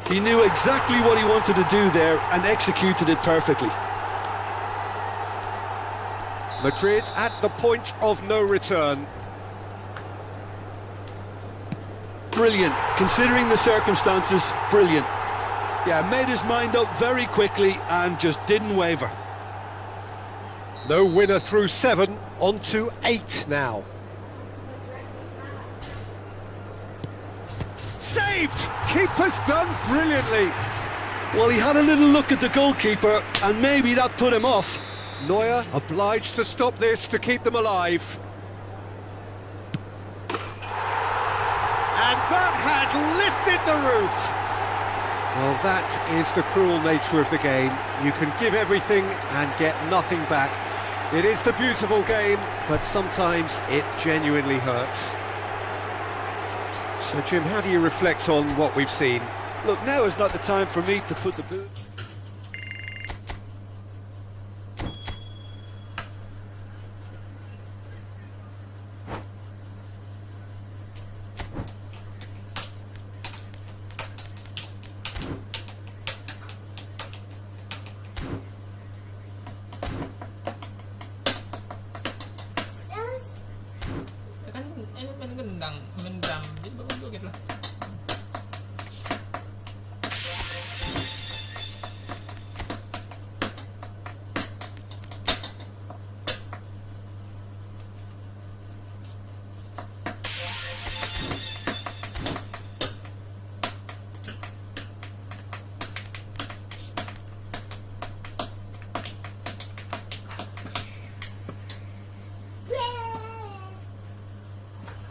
He knew exactly what he wanted to do there and executed it perfectly. Madrid at the point of no return. Brilliant. Considering the circumstances, brilliant. Yeah, made his mind up very quickly and just didn't waver. No winner through 7, on to 8 now. Saved! Keeper's done brilliantly. Well, he had a little look at the goalkeeper and maybe that put him off. Neuer obliged to stop this to keep them alive. And that has lifted the roof. Well, that is the cruel nature of the game. You can give everything and get nothing back. It is the beautiful game, but sometimes it genuinely hurts. So, Jim, how do you reflect on what we've seen? Look, now is not the time for me to put the boot.